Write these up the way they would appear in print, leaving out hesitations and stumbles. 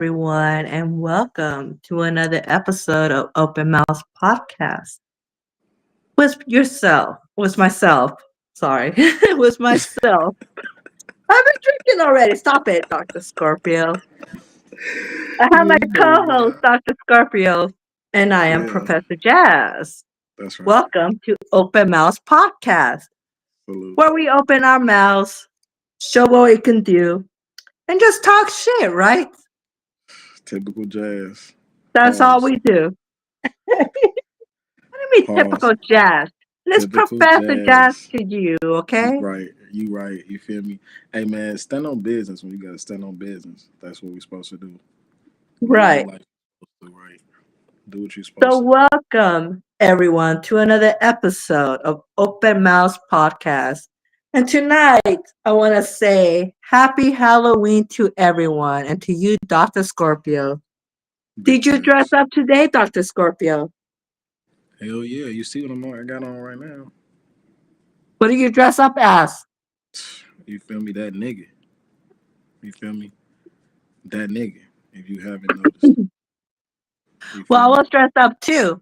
everyone, and welcome to another episode of Open Mouse Podcast with myself. Sorry, with myself. I've been drinking already. Stop it, Dr. Scorpio. I have my Yeah, you know we co-host, are. Dr. Scorpio, and I am Yeah, Professor Jazz. that's right. Welcome to Open Mouse Podcast, Salute. where we open our mouths, show what we can do, and just talk shit, right? Typical jazz. That's all Pause. we do. What do you mean Pause. typical jazz? Let's Typical Professor Jazz jazz. to you, You okay? right. You right. You feel me? Hey man, stand on business when you gotta stand on business. That's what we supposed to do. Live your Right. life. Right. Do what you're So, supposed to do. welcome everyone to another episode of Open Mouse Podcast. And tonight, I want to say happy Halloween to everyone and to you, Dr. Scorpio. Big Did you dress facts. up today, Dr. Scorpio? Hell yeah. You see what I got on right now? What do you dress up as? You feel me? That nigga. You feel me? That nigga. If you haven't noticed. You Well, feel I me? was dressed up too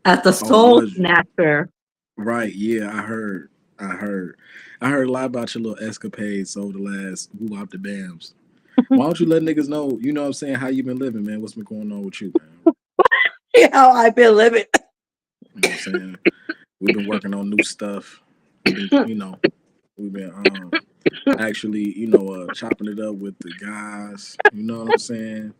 as the Oh, Soul was you? Snatcher. Right, yeah, I heard. I heard. I heard a lot about your little escapades over the last woo out the dams. Why don't you let niggas know, you know what I'm saying, how you been living, man? What's been going on with you, man? How I've been living. You know what I'm saying? We've been working on new stuff. We've been, we've been actually, chopping it up with the guys. You know what I'm saying?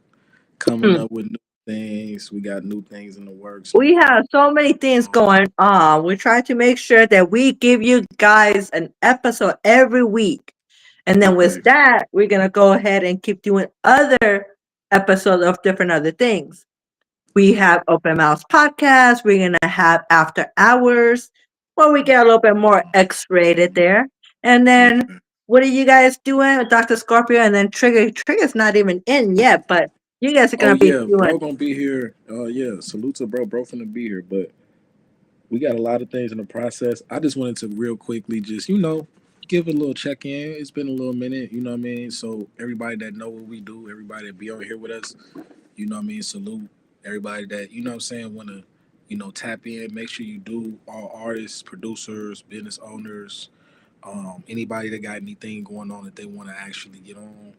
Coming up with new things. We got new things in the works and We whatnot. have so many things Um, going on. We try to make sure that we give you guys an episode every week. And then big with facts. that, we're going to go ahead and keep doing other episodes of different other things. We have Open Mouse Podcast. We're going to have After Hours, where we get a little bit more X rated there. And Big then facts. what are you guys doing with Dr. Scorpio? And then Trigger. Trigger's not even in yet, but you guys are Oh going to be yeah, doing. bro gonna be here. Yeah, salute to bro. Bro finna be here, but we got a lot of things in the process. I just wanted to real quickly just, give a little check in. It's been a little minute, you know what I mean? So everybody that know what we do, everybody that be on here with us, you know what I mean? Salute everybody that, you know what I'm saying, wanna, tap in. Make sure you do, all artists, producers, business owners, anybody that got anything going on that they wanna actually get on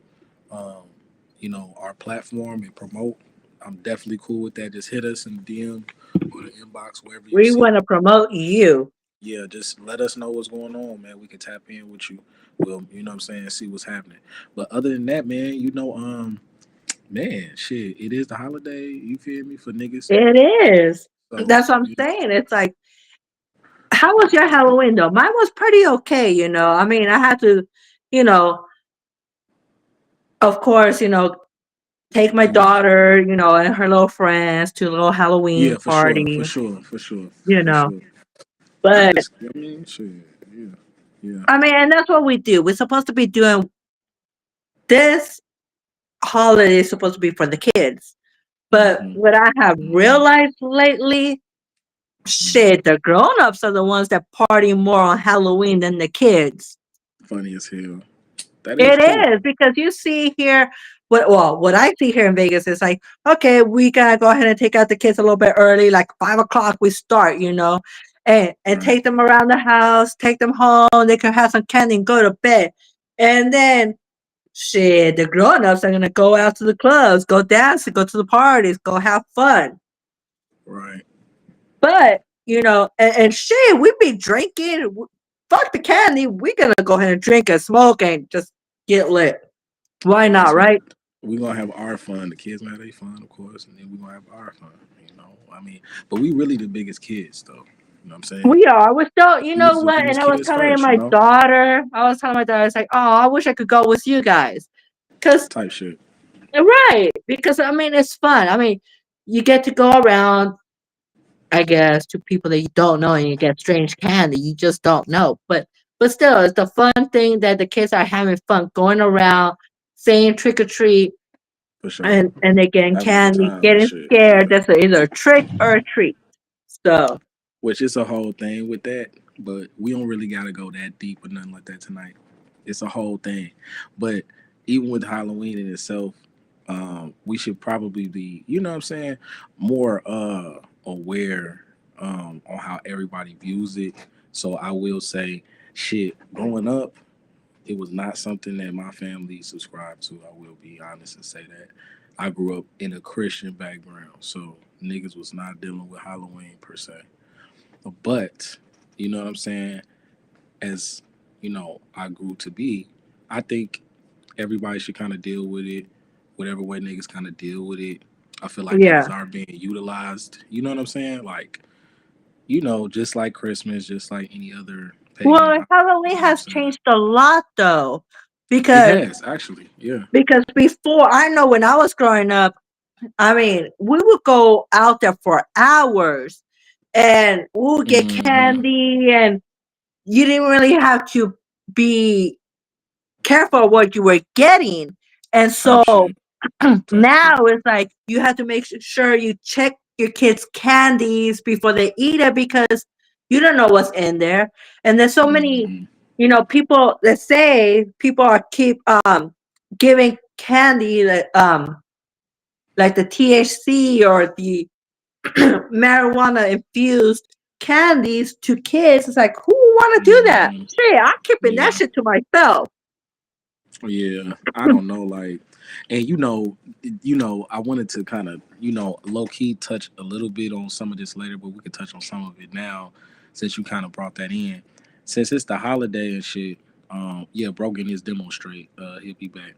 our platform and promote. I'm definitely cool with that. Just hit us in the DM or the inbox, wherever you We see. want to promote you. Yeah, just let us know what's going on, man. We can tap in with you. We'll, you know what I'm saying, see what's happening. But other than that, man, man, shit, it is the holiday, you feel me, for niggas. It is. So, That's what I'm saying. It's like, how was your Halloween though? Mine was pretty okay. I mean, I had to, you know, of course, take my mhm. daughter, and her little friends to a little Halloween Yeah, for sure, for party, sure, for sure, you for know. sure. But I mean, shit, yeah, yeah. I mean, and that's what we do. We're supposed to be doing this holiday is supposed to be for the kids. But Hmm. what I have Hmm. realized lately, Hmm. shit, the grown-ups are the ones that party more on Halloween than the kids. Funny as hell. That is It true. is because you see here what I see here in Vegas is like, okay, we gotta go ahead and take out the kids a little bit early, like 5 o'clock we start, and Right. take them around the house, take them home, they can have some candy and go to bed. And then shit, the grown-ups are gonna go out to the clubs, go dance, go to the parties, go have fun. Right. But and shit, we be drinking. Fuck the candy. We gonna go ahead and drink and smoke and just get lit. Why not, That's what right? we gonna have our fun. The kids gonna have their fun, of course, and then we gonna have our fun. I mean, but we really the biggest kids, though. You know what I'm saying? We are. We're still, you We know was the, what? we was And I was kids telling first, you my know, daughter, it's like, oh, I wish I could go with you guys. Cause type shit. right, because I mean it's fun. I mean, you get to go around, I guess, to people that you don't know and you get strange candy. You just don't know. But still, it's the fun thing that the kids are having fun going around saying trick or treat For sure. and they're getting Having a good candy, time and getting shit. scared. Yeah. That's either a trick or a treat. So Which is a whole thing with that, but we don't really gotta go that deep with nothing like that tonight. It's a whole thing. But even with Halloween in itself, We should probably be, you know what I'm saying, more aware on how everybody views it. So I will say, shit, growing up, it was not something that my family subscribed to. I will be honest and say that. I grew up in a Christian background, so niggas was not dealing with Halloween per se. But you know what I'm saying? As you know, I grew to be, I think everybody should kind of deal with it, whatever way niggas kind of deal with it. I feel like Yeah. niggas are being utilized. You know what I'm saying? Like, you know, just like Christmas, just like any other pagan. Well, Halloween You know what I'm has saying? changed a lot though, It because has actually, yeah. before, I know when I was growing up, I mean, we would go out there for hours and we would get Hmm. candy, and you didn't really have to be careful of what you were getting. And Type so shit, type shit. now it's like you have to make sure you check your kids' candies before they eat it, because you don't know what's in there. And there's so many, Hmm. people that say people are keep giving candy that like the THC or the marijuana infused candies to kids. It's like, who want to do that? Hmm. Shit, I'm keeping that Yeah, shit to myself. yeah. I don't know, like, and I wanted to kind of, low key touch a little bit on some of this later, but we could touch on some of it now, since you kind of brought that in. Since it's the holiday and shit, yeah, Brogan is demonstrate. He'll be back.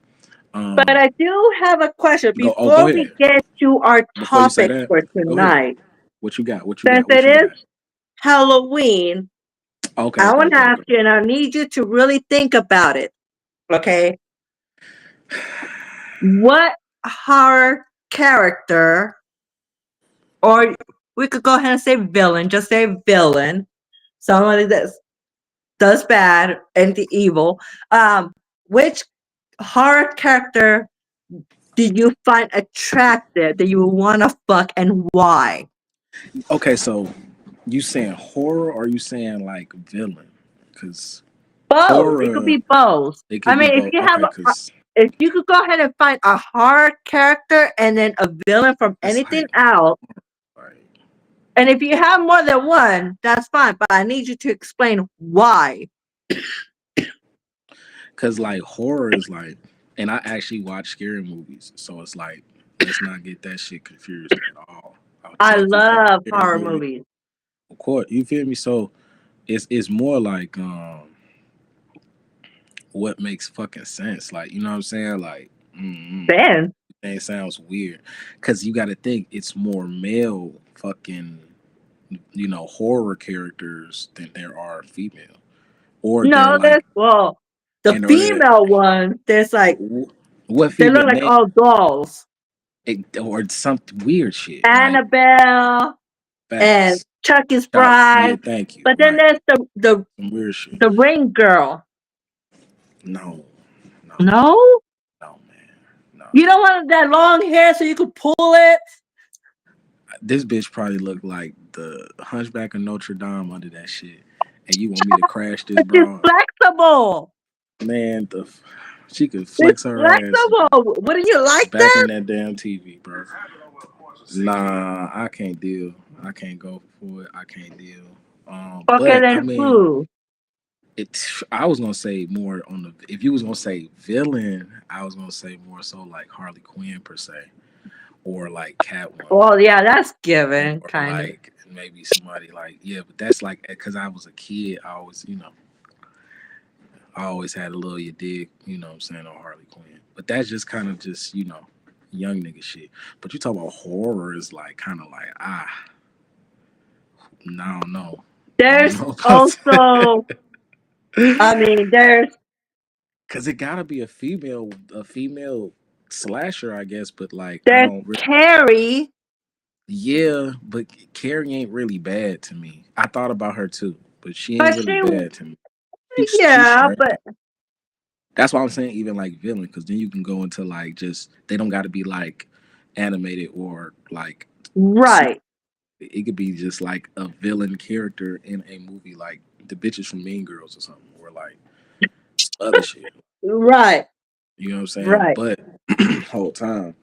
But Um, I do have a question go before we ahead. get to our Before you say topic that, for go ahead. tonight. What you got? What you Since got? it What you is got? Halloween, Okay, I okay, want to okay, ask okay. you, and I need you to really think about it. Okay. What horror character, or we could go ahead and say villain, just say villain, somebody that does bad and the evil. Which horror character did you find attractive that you would want to fuck, and why? Okay, so you saying horror or you saying like villain? Because Both. It could horror, be both. it I could be mean, both. Okay, because if you could go ahead and find a horror character and then a villain from it's anything like, else, like, and if you have more than one, that's fine. But I need you to explain why. because like horror is like, and I actually watch scary movies, so it's like, let's not get that shit confused at all. I would I definitely fuck love a scary horror movie. movies. Of course, you feel me? So it's more like what makes fucking sense. Like, you know what I'm saying? Like, Ben. it sounds weird because you got to think it's more male fucking, horror characters than there are female, or they're No, like, the and or they're female one, there's like what they female look like name all dolls. or some weird shit like Annabelle and facts. Chucky's Yeah, bride. thank you. But then Right, there's the some weird shit. the ring girl. No, no, No? no, man, no. You don't want that long hair so you could pull it? This bitch probably looked like the Hunchback of Notre Dame under that shit. And you want me to crash this But she's broad? flexible. Man, she could It's flex her ass flexible. Wouldn't you like back in that? that damn TV, bro. Nah, I can't deal. I can't go for it. I can't deal. Okay, But I then mean, who? I was gonna say more on the. If you was gonna say villain, I was gonna say more so like Harley Quinn per se, or like Catwoman, Well, yeah, that's given, or kind of. like maybe somebody like, yeah. But that's like because I was a kid. I always had a little you dig, what I'm saying, on Harley Quinn. But that's just kind of just, young nigga shit. But you talk about horror is like kind of like, I don't know. I don't There's know about also, I that. mean, there's Cause it gotta be a female slasher, I guess, but like I there's don't really. Carrie, Yeah, but Carrie ain't really bad to me. I thought about her too, but she ain't but really bad to me. She's yeah, strange. but That's why I'm saying even like villain, because then you can go into like just they don't got to be like animated or like super. right, It could be just like a villain character in a movie, like the bitches from Mean Girls or something, or like some other shit. right, You know what I'm saying? right. But whole time.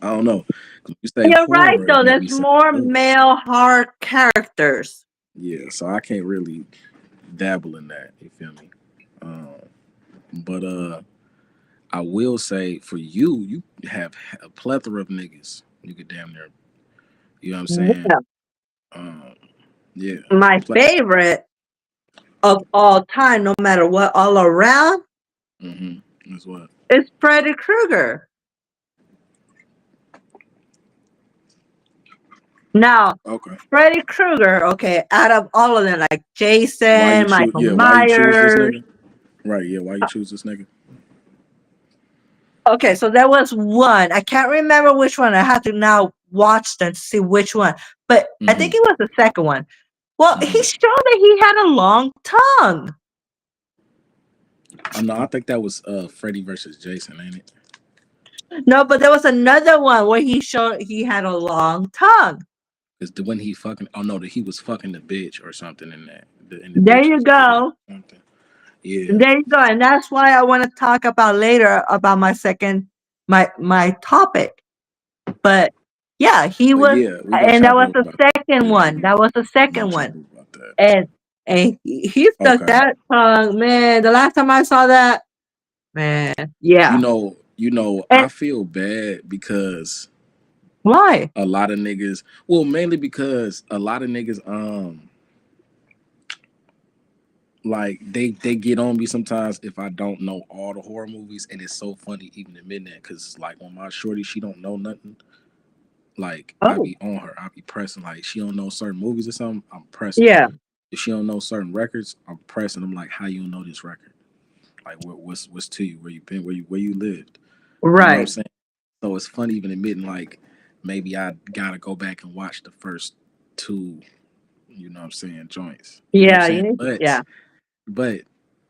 I don't know. 'Cause you say You're right horror, it though. make me There's say more oh, male horror characters. yeah. So I can't really dabble in that. You feel me? Um, but I will say for you, you have a plethora of niggas. You could damn near, you know what I'm saying? Yeah. Um, yeah. My Ple- favorite of all time, no matter what, all around, That's what. is Freddy Krueger. Now, Okay. Freddy Krueger, okay, out of all of them, like Why you Jason, choose? Michael Yeah. Why you choose this Myers. nigga? Right. Yeah. Why you choose this nigga? Okay, so there was one. I can't remember which one. I have to now watch them to see which one. But I Mm-hmm. think it was the second one. Well, he Mm-hmm. showed that he had a long tongue. I know. I think that was Freddy versus Jason, ain't it? No, but there was another one where he showed he had a long tongue. Is the when he fucking? Oh no, that he was fucking the bitch or something in that. And the There bitch you was dead. go. Something. Yeah. There you go. And that's why I want to talk about later about my topic. But yeah, he But was, yeah, we gonna and that chop was it up the about. second Yeah, one. That was the we gonna second chop one. it up about that. And he stuck Okay. that tongue, man. The last time I saw that, man, You yeah. know, And I feel bad because why? a lot of niggas. Well, mainly because a lot of niggas, like they get on me sometimes if I don't know all the horror movies, and it's so funny even admitting that because like when my shorty she don't know nothing. Like I Oh, be on her, I be pressing. Like she don't know certain movies or something, I'm pressing. yeah, If she don't know certain records, I'm pressing. I'm like, how you don't know this record? Like what's to you? Where you been? Where you lived? You know what I'm right. saying? So it's funny even admitting like maybe I gotta go back and watch the first two, you know what I'm saying, joints. You know what I'm Yeah, saying? you need, yeah. But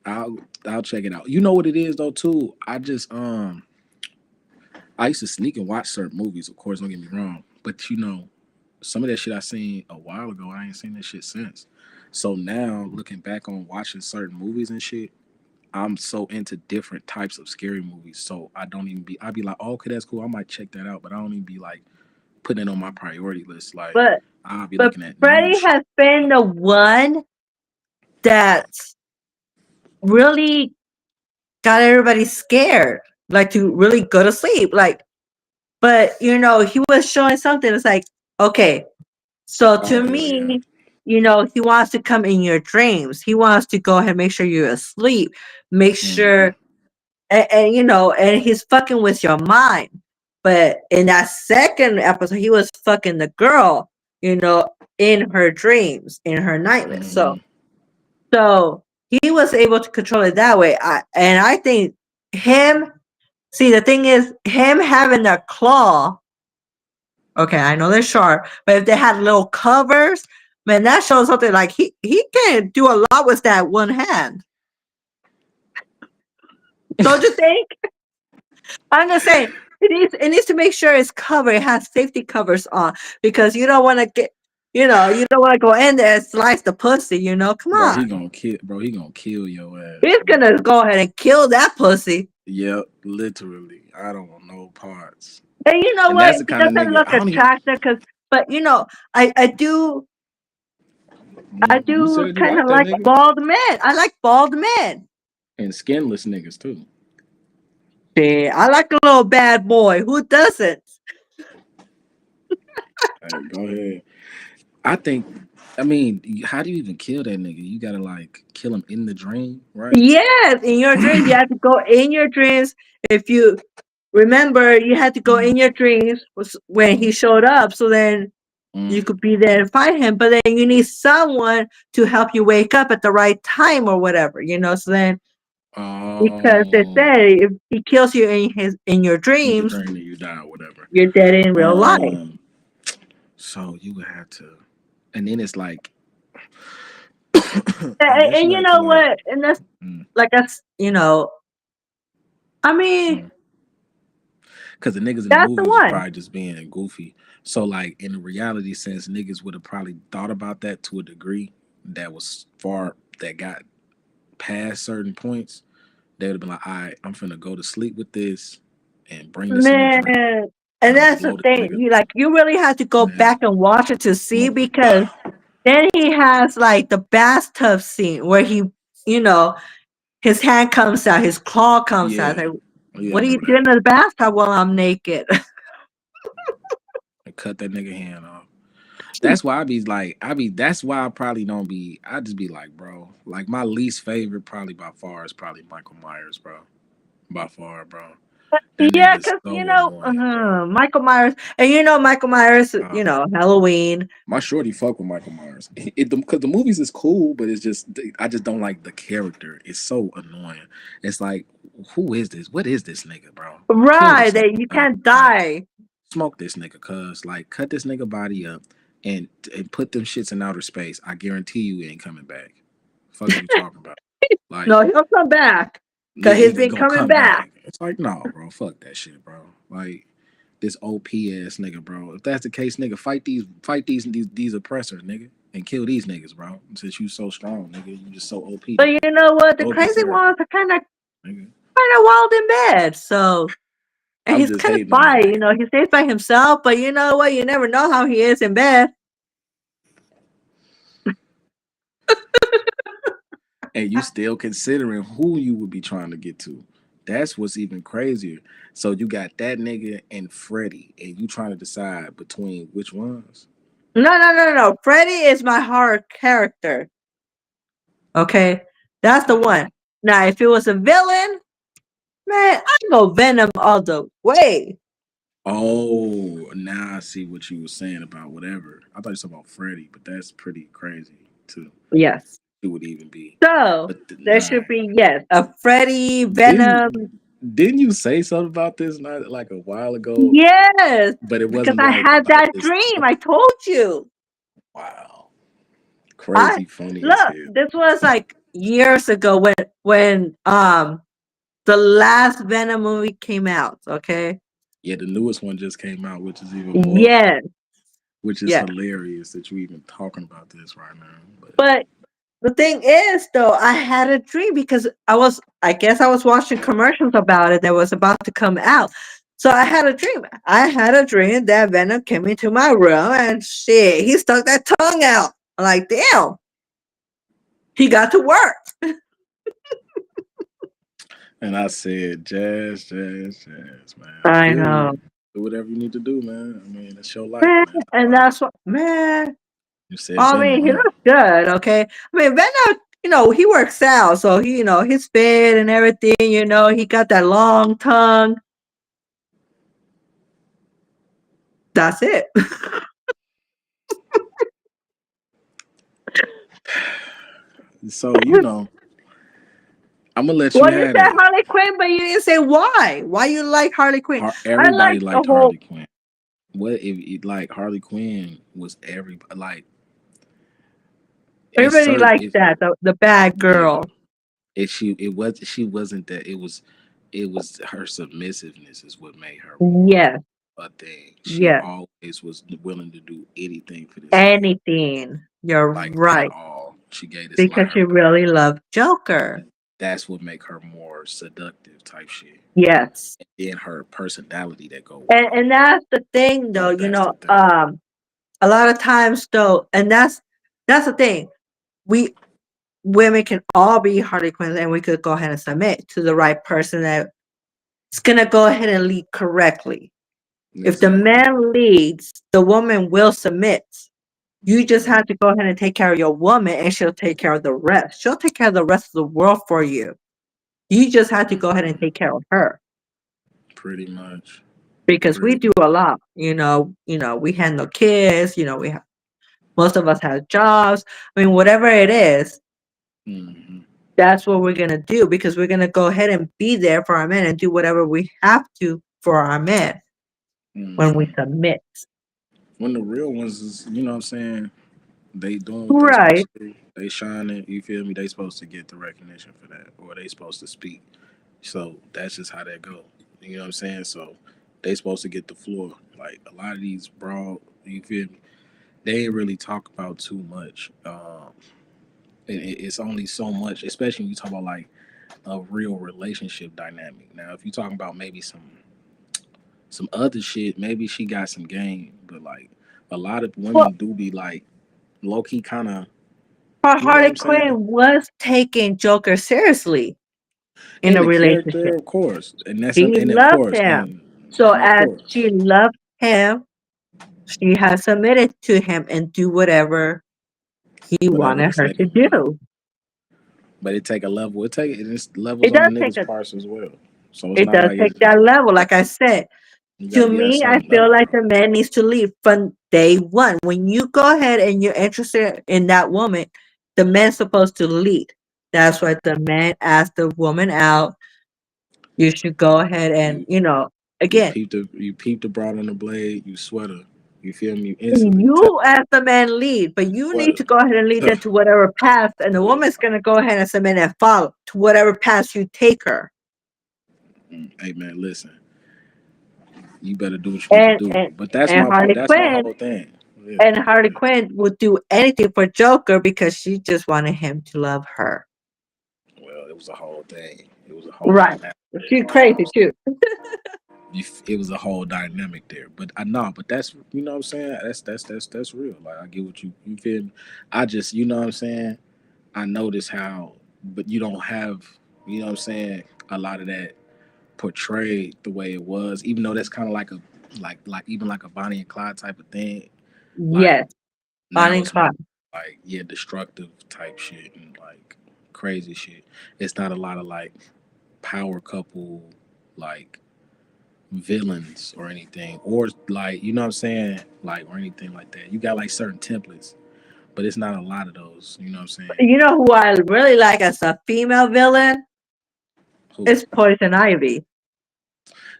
I'll check it out. You know what it is though too? I used to sneak and watch certain movies, of course, don't get me wrong. But you know, some of that shit I seen a while ago, I ain't seen that shit since. So now looking back on watching certain movies and shit, I'm so into different types of scary movies. So I don't even be I'd be like, oh, okay, that's cool. I might check that out, but I don't even be like putting it on my priority list. Like But I'll be but looking at new Freddie shit. has been the one that's really got everybody scared, like to really go to sleep. Like, but he was showing something. It's like, okay, so Oh to hell yeah. me, he wants to come in your dreams. He wants to go ahead and make sure you're asleep. Make Mm-hmm. sure, and he's fucking with your mind. But in that second episode, he was fucking the girl, in her dreams, in her nightmares. Mm-hmm. So he was able to control it that way. I think him. See, the thing is, him having a claw. Okay, I know they're sharp, but if they had little covers, man, that shows something like he can do a lot with that one hand. Don't you think? I'm just saying it needs to make sure it's covered. It has safety covers on because you don't want to you don't want to go in there and slice the pussy. Come Bro, on, he gonna kill he gonna kill your ass, he's bro. gonna go ahead and kill that pussy. Yep, literally. I don't want no parts. And you know And what? that's the He kind of doesn't nigga look I don't even attractive but I you do said you kind like of that like nigga? bald men. I like bald men. And skinless niggas too. Yeah, I like a little bad boy. Who doesn't? Hey, go ahead. I think I mean, how do you even kill that nigga? You gotta like kill him in the dream, right? Yes, in your dreams, you have to go in your dreams. If you remember, you had to go Mm, in your dreams when he mm, showed up, so then you mm. could be there and fight him. But then you need someone to help you wake up at the right time or whatever. So then, because they Oh, say if he kills you in your in your dreams, dream that you die or whatever. you're dead in real life. Um, so you would have to, and then it's like, I And, guess you and you have to know like, what? And that's mm, like I mean, mm. Cause the niggas in the that's the movies was one. probably just being goofy. So like in the reality sense, niggas would have probably thought about that to a degree that was far that got past certain points. They would have been like, all right, I'm finna go to sleep with this. and bring this in a drink. Man, And and I'm gonna that's the blow this thing. nigga. You really have to go Man, back and watch it to I'm see, gonna, because then he has like the bathtub scene where he, you know, his hand comes out, his claw comes out. yeah, Like, yeah, I what are you remember that. doing in the bathtub while I'm naked? And cut that nigga hand off. That's why I be like, that's why I probably don't be. I just be like, bro, like my least favorite probably by far is probably Michael Myers, bro. By far, bro. That Yeah, nigga's because so annoying, bro. Michael Myers, and Michael Myers, Uh, Halloween. my shorty fuck with Michael Myers. Because the movies is cool, but it's just I just don't like the character. It's so annoying. It's like, who is this? What is this nigga, bro? Kill Right, this nigga. that you Bro. can't Like, die. smoke this nigga, cuz like cut this nigga body up and put them shits in outer space. I guarantee you ain't coming back. Fuck is you talking about? Like, No, he'll come back yeah, because he's he's been gonna coming come back. back. It's like, no, bro, fuck that shit, bro. Like this OP ass nigga, bro. If that's the case, nigga, fight these oppressors, nigga, and kill these niggas, bro. Since you so strong, nigga, you just so OP, But nigga. you know what? The Go crazy berserk, ones are nigga. kind of wild in bed. So, and I'm he's just kind of hating on that quiet. nigga. He stays by himself. But you know what? You never know how he is in bed. And you still considering who you would be trying to get to. That's what's even crazier. So you got that nigga and Freddie, and you trying to decide between which ones. No. Freddy is my horror character. Okay, that's the one. Now, if it was a villain, man, I go Venom all the way. Oh, now I see what you were saying about whatever. I thought you said about Freddie, but that's pretty crazy too. Yes. It would even be. So But there nah, should be, yes, a Freddy, didn't Venom. didn't you say something about this not like a while ago? Yes, But it because wasn't I like had about that this. dream. I told you. Wow, I crazy funny as look. hell. This was like years ago when the last Venom movie came out. Okay. Yeah, the newest one just came out, which is even more, Yes. which is Yes. hilarious that you even talking about this right now. But But the thing is, though, I had a dream because I guess I was watching commercials about it that was about to come out. So I had a dream. I had a dream that Venom came into my room and shit, he stuck that tongue out. I'm like, damn, he got to work. and I said, jazz, man. I I feel know, you. Do whatever you need to do, man. I mean, it's your life, man, man. and Like that's what, man. you said, I Venom, mean, he huh? looks good. Okay, I mean, Venom. He works out, so he's fit and everything. He got that long tongue. That's it. So I'm gonna let you Well, you have said that. Harley Quinn, but you didn't say why. Why you like Harley Quinn? I Everybody like the liked whole. Harley Quinn. What if like Harley Quinn was every like it's Everybody certain likes it that the bad yeah girl. she wasn't that it was her submissiveness is what made her more Yes, a thing. She yes. always was willing to do anything for this man, Anything. You're like at right all. She gave this because like her she really loved Joker. that's what make her more seductive type shit. Yes, And then her personality that go with and all. that's the thing, though. That's the thing. A lot of times, though, and that's the thing. We women can all be Harley Quinn, and we could go ahead and submit to the right person that's gonna go ahead and lead correctly. If the Exactly. man leads, the woman will submit. You just Mhm. have to go ahead and take care of your woman, and she'll take care of the rest. She'll take care of the rest of the world for you. You just have to go ahead and Mhm. take care of her Pretty much. because we Pretty. do a lot. We handle kids. We have most of us have jobs. I mean, whatever it is, Hmm. that's what we're gonna do because we're gonna go ahead and be there for our men and do whatever we have to for our men when we Hmm. submit. When the real ones is, what I'm saying, they doing what they supposed Right. to do. They shining. You feel me? They supposed to get the recognition for that, or they supposed to speak. So that's just how that go. You know what I'm saying? So they supposed to get the floor. Like a lot of these broad, you feel me? They ain't really talk about too much. It's only so much, especially when you talk about like a real relationship dynamic. Now, if you talking about maybe some some other shit, maybe she got some game. But like a lot of Well, women do be like low key kind of, but you know what Harley I'm saying? Quinn was taking Joker seriously in In a the character, relationship. of course, and that's She and of loved course, him. So and of as course. she loved him, she has submitted to him and do whatever he Whatever wanted this her to nigga do. do. But it take a level. It's levels It on the does take niggas' a parts as well. So it's it not does like take it's that level. Like I said, you got to to be at a me, I certain feel level, like bro. the man needs to leave from day one. When you go ahead and you're interested in that woman, the man's supposed to lead. That's why the man asked the woman out. You should go ahead and, You again, you peep the broad on the blade. You sweater. You feel me? You instantly tell you as the man lead, but you need sweater. to go ahead and lead them to whatever path, and the woman's gonna go ahead and submit and follow to whatever path you take her. Hey man, listen. You better do what you need to And do. and, But that's and my point. Harley That's my Quinn whole thing. Yeah. and Harley Quinn would do anything for Joker because she just wanted him to love her. Well, it was a whole thing. It was a whole Right. dynamic there. She's You know what I'm crazy too. it was a whole dynamic there. But I know, but that's you know what I'm saying. That's real. Like I get what you feel me. I just you know what I'm saying. I notice how, but you don't have you know what I'm saying a lot of that portrayed the way it was. Even though that's kind of like a like even like a Bonnie and Clyde type of thing. Like Yes. Bonnie now and it's more Clyde. like yeah destructive type shit and like crazy shit. It's not a lot of like power couple like villains or anything or like you know what I'm saying like or anything like that. You got like certain templates, but it's not a lot of those. You know what I'm saying? You know who I really like as a female villain? Who? It's Poison Ivy.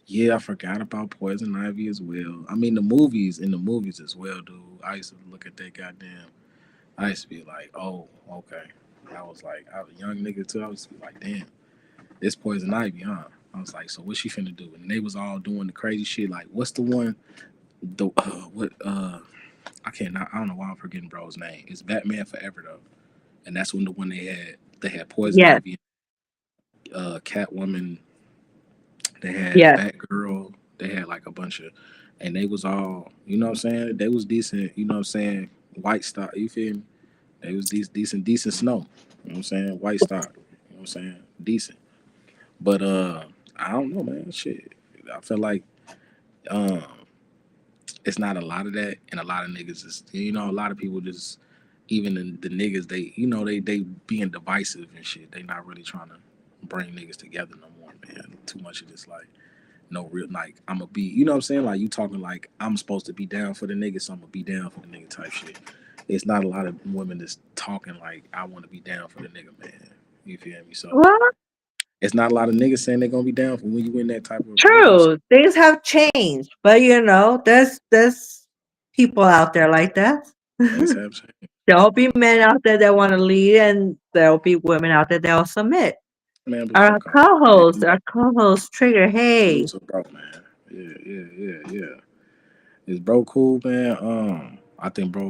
Yeah, I forgot about Poison Ivy as well. I mean in the movies as well, dude. I used to look at that goddamn. I used to be like, oh, okay. I was like, I was a young nigga too. I used to be like, damn, this Poison Ivy, huh? I was like, so what she finna do? And they was all doing the crazy shit. Like, what's the one? The what? I can't. I don't know why I'm forgetting bro's name. It's Batman Forever though, and that's when the one they had Poison Yes. Ivy, Catwoman. They had Yes. Batgirl. They had like a bunch of, and they was all, you know what I'm saying? They was decent, you know what I'm saying? White Star, you feel me? They was decent snow. You know what I'm saying? White Star. You know what I'm saying? Decent. But I don't know, man. Shit. I feel like um it's not a lot of that and a lot of niggas is a lot of people just even the niggas they being divisive and shit. They not really trying to bring niggas together no more, man. Too much of this like no real like I'ma be you know what I'm saying? Like you talking like I'm supposed to be down for the nigga, so I'm gonna be down for the nigga type shit. It's not a lot of women that's talking like I wanna be down for the nigga, man. You feel me? So Well, it's not a lot of niggas saying they're gonna be down for when you in that type of relationship. true. Things have changed, but there's people out there like that. Things have changed. There'll be men out there that want to lead, and there'll be women out there that will submit. Man, but Our come on, man. co-host, our co-host Trigger. Hey, Salute to bro, man. Yeah. Is bro cool, man? I think bro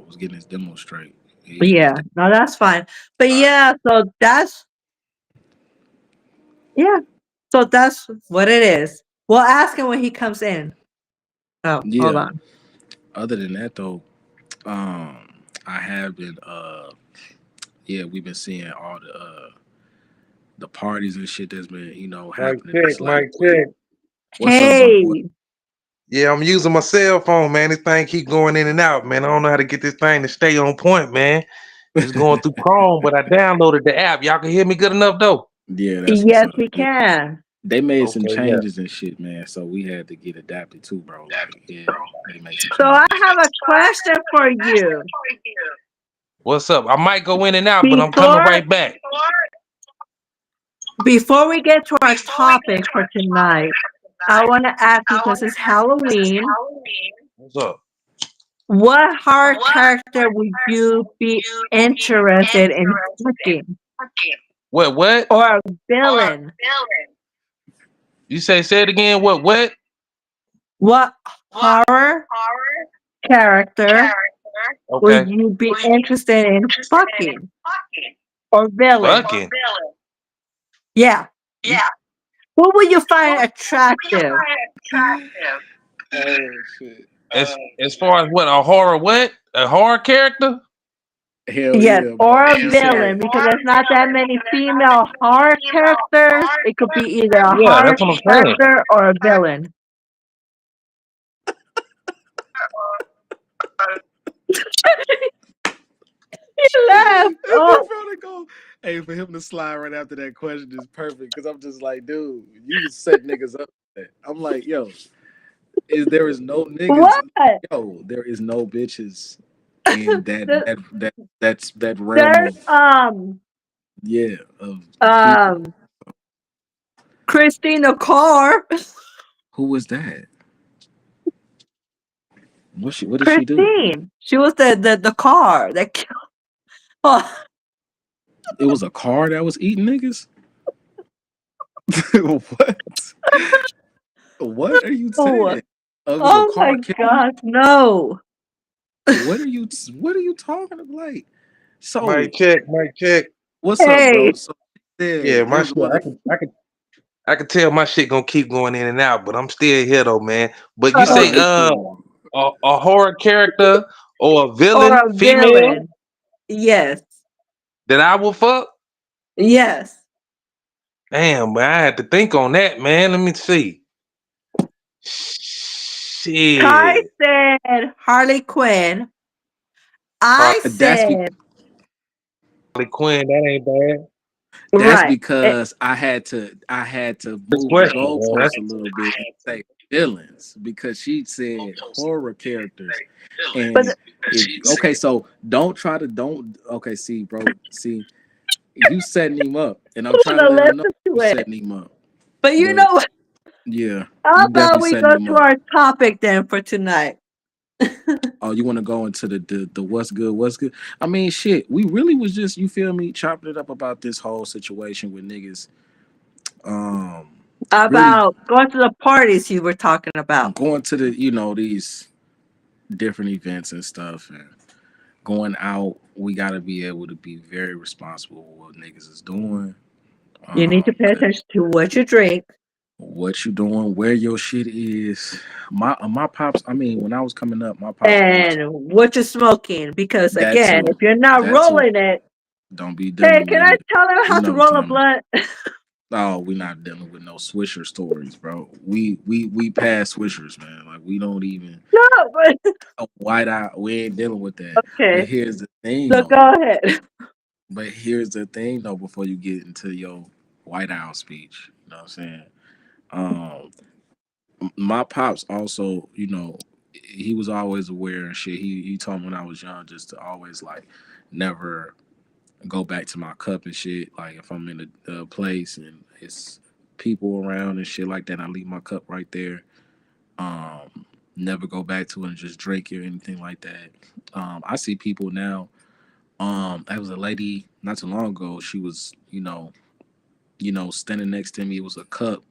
was getting his demo straight. He getting his yeah, no, that's fine. But all right. yeah, so that's what it is. We'll ask him when he comes in. Oh, hold Yeah. on. Other than that though, I have been yeah, we've been seeing all the parties and shit that's been, Mic happening check, this last mic week. check. What's up, my boy? Hey, Yeah, I'm using my cell phone, man. This thing keep going in and out, man. I don't know how to get this thing to stay on point, man. It's going through Chrome, but I downloaded the app. Y'all can hear me good enough, though. Yeah, that's what's yes, up. we Yeah. can. They made some Okay, yeah. changes and shit, man. So we had to get adapted too, bro. Like, yeah, they made some So I changes. have a question for you. What's up? I might go in and out, but I'm coming Before right back. before we get to our topic for tonight, I want to ask you because it's Halloween. What's up? What horror character would you be interested in fucking, What? or a villain? You say it again. What? What horror character would Okay. you be interested in fucking or villain? Fucking. Yeah. Who would you find attractive? Oh shit. As far as what a horror character. Hell Yes, yeah, or bro. a She villain, said, because there's not that many female horror characters. It could be either a Yeah, horror that's what I'm saying. character or a villain. He laughed. if Oh, bro to go, hey, for him to slide right after that question is perfect because I'm just like, dude, you just set niggas up. For that. I'm like, yo, there is no niggas, what? there is no bitches in The- that realm There's of of people. um Christina Carr. Who was that? What did she do? Christine. She was the car that killed. Oh, It was a car that was eating niggas. What? What are you saying? It was a oh car my killing. gosh, no. What are you talking about? Like, so Mic check. what's up, Hey, bro? So Yeah, my there's shit. mother. I can tell my shit gonna keep going in and out, but I'm still here though, man. But you Oh, say Cool. a horror character or a or villain, a female villain. Yes. that I will fuck. Yes. Damn, but I had to think on that, man. Let me see. Shit. Kai said Harley Quinn. I That's said Harley Quinn, that ain't bad. That's right. because I had to Good move the question, man. goalposts a little bit and say villains because she said horror characters. But And okay, so don't okay, see, bro, see, you setting him up and I'm who's trying to gonna let him know listen to you it? setting him up. But you But know what? yeah, How you about definitely we setting go him to up. our topic then for tonight? Oh, you want to go into the what's good? I mean, shit, we really was just, you feel me, chopping it up about this whole situation with niggas. Really About going to the parties you were talking about. going to these different events and stuff and going out. We got to be able to be very responsible with what niggas is doing. You need to pay 'Cause attention to what you drink. what you doing, where your shit is. My pops, I mean, when I was coming up, my pops always And what you're smoking. Because that again, too. if you're not That too. rolling it, Don't be hey, dealing can with I it. tell them You how to know roll a what I'm talking blunt? Oh, we're not dealing with no Swisher stories, bro. We pass Swishers, man. Like we don't even No, but a white eye. We ain't dealing with that. But okay. here's the thing, So though. go ahead. Before you get into your White Owl speech, you know what I'm saying? Um, my pops also, he was always aware and shit. He told me when I was young just to always like never go back to my cup and shit. Like if I'm in a place and it's people around and shit like that, I leave my cup right there. Never go back to it and just drink it or anything like that. I see people now. I was a lady not too long ago. She was, standing next to me. It was a cup.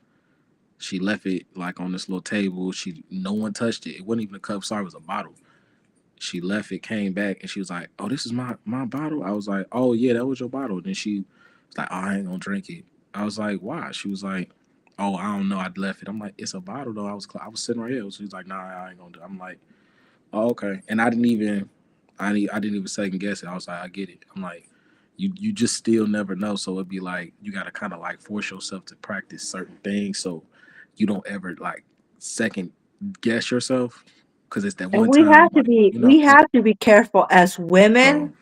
She left it like on this little table. No one touched it. It wasn't even a cup. Sorry, it was a bottle. She left it, came back, and she was like, "Oh, this is my bottle." I was like, "Oh yeah, that was your bottle." Then she was like, "Oh, I ain't gonna drink it." I was like, "Why?" She was like, "Oh, I don't know. I'd left it." I'm like, "It's a bottle though." I was sitting right here. She was like, "Nah, I ain't gonna do it." I'm like, "Oh, okay." And I didn't even second guess it. I was like, "I get it." I'm like, "You just still never know." So it'd be like you gotta kind of like force yourself to practice certain things so you don't ever like second guess yourself because it's that And one time like we have to be careful as so women.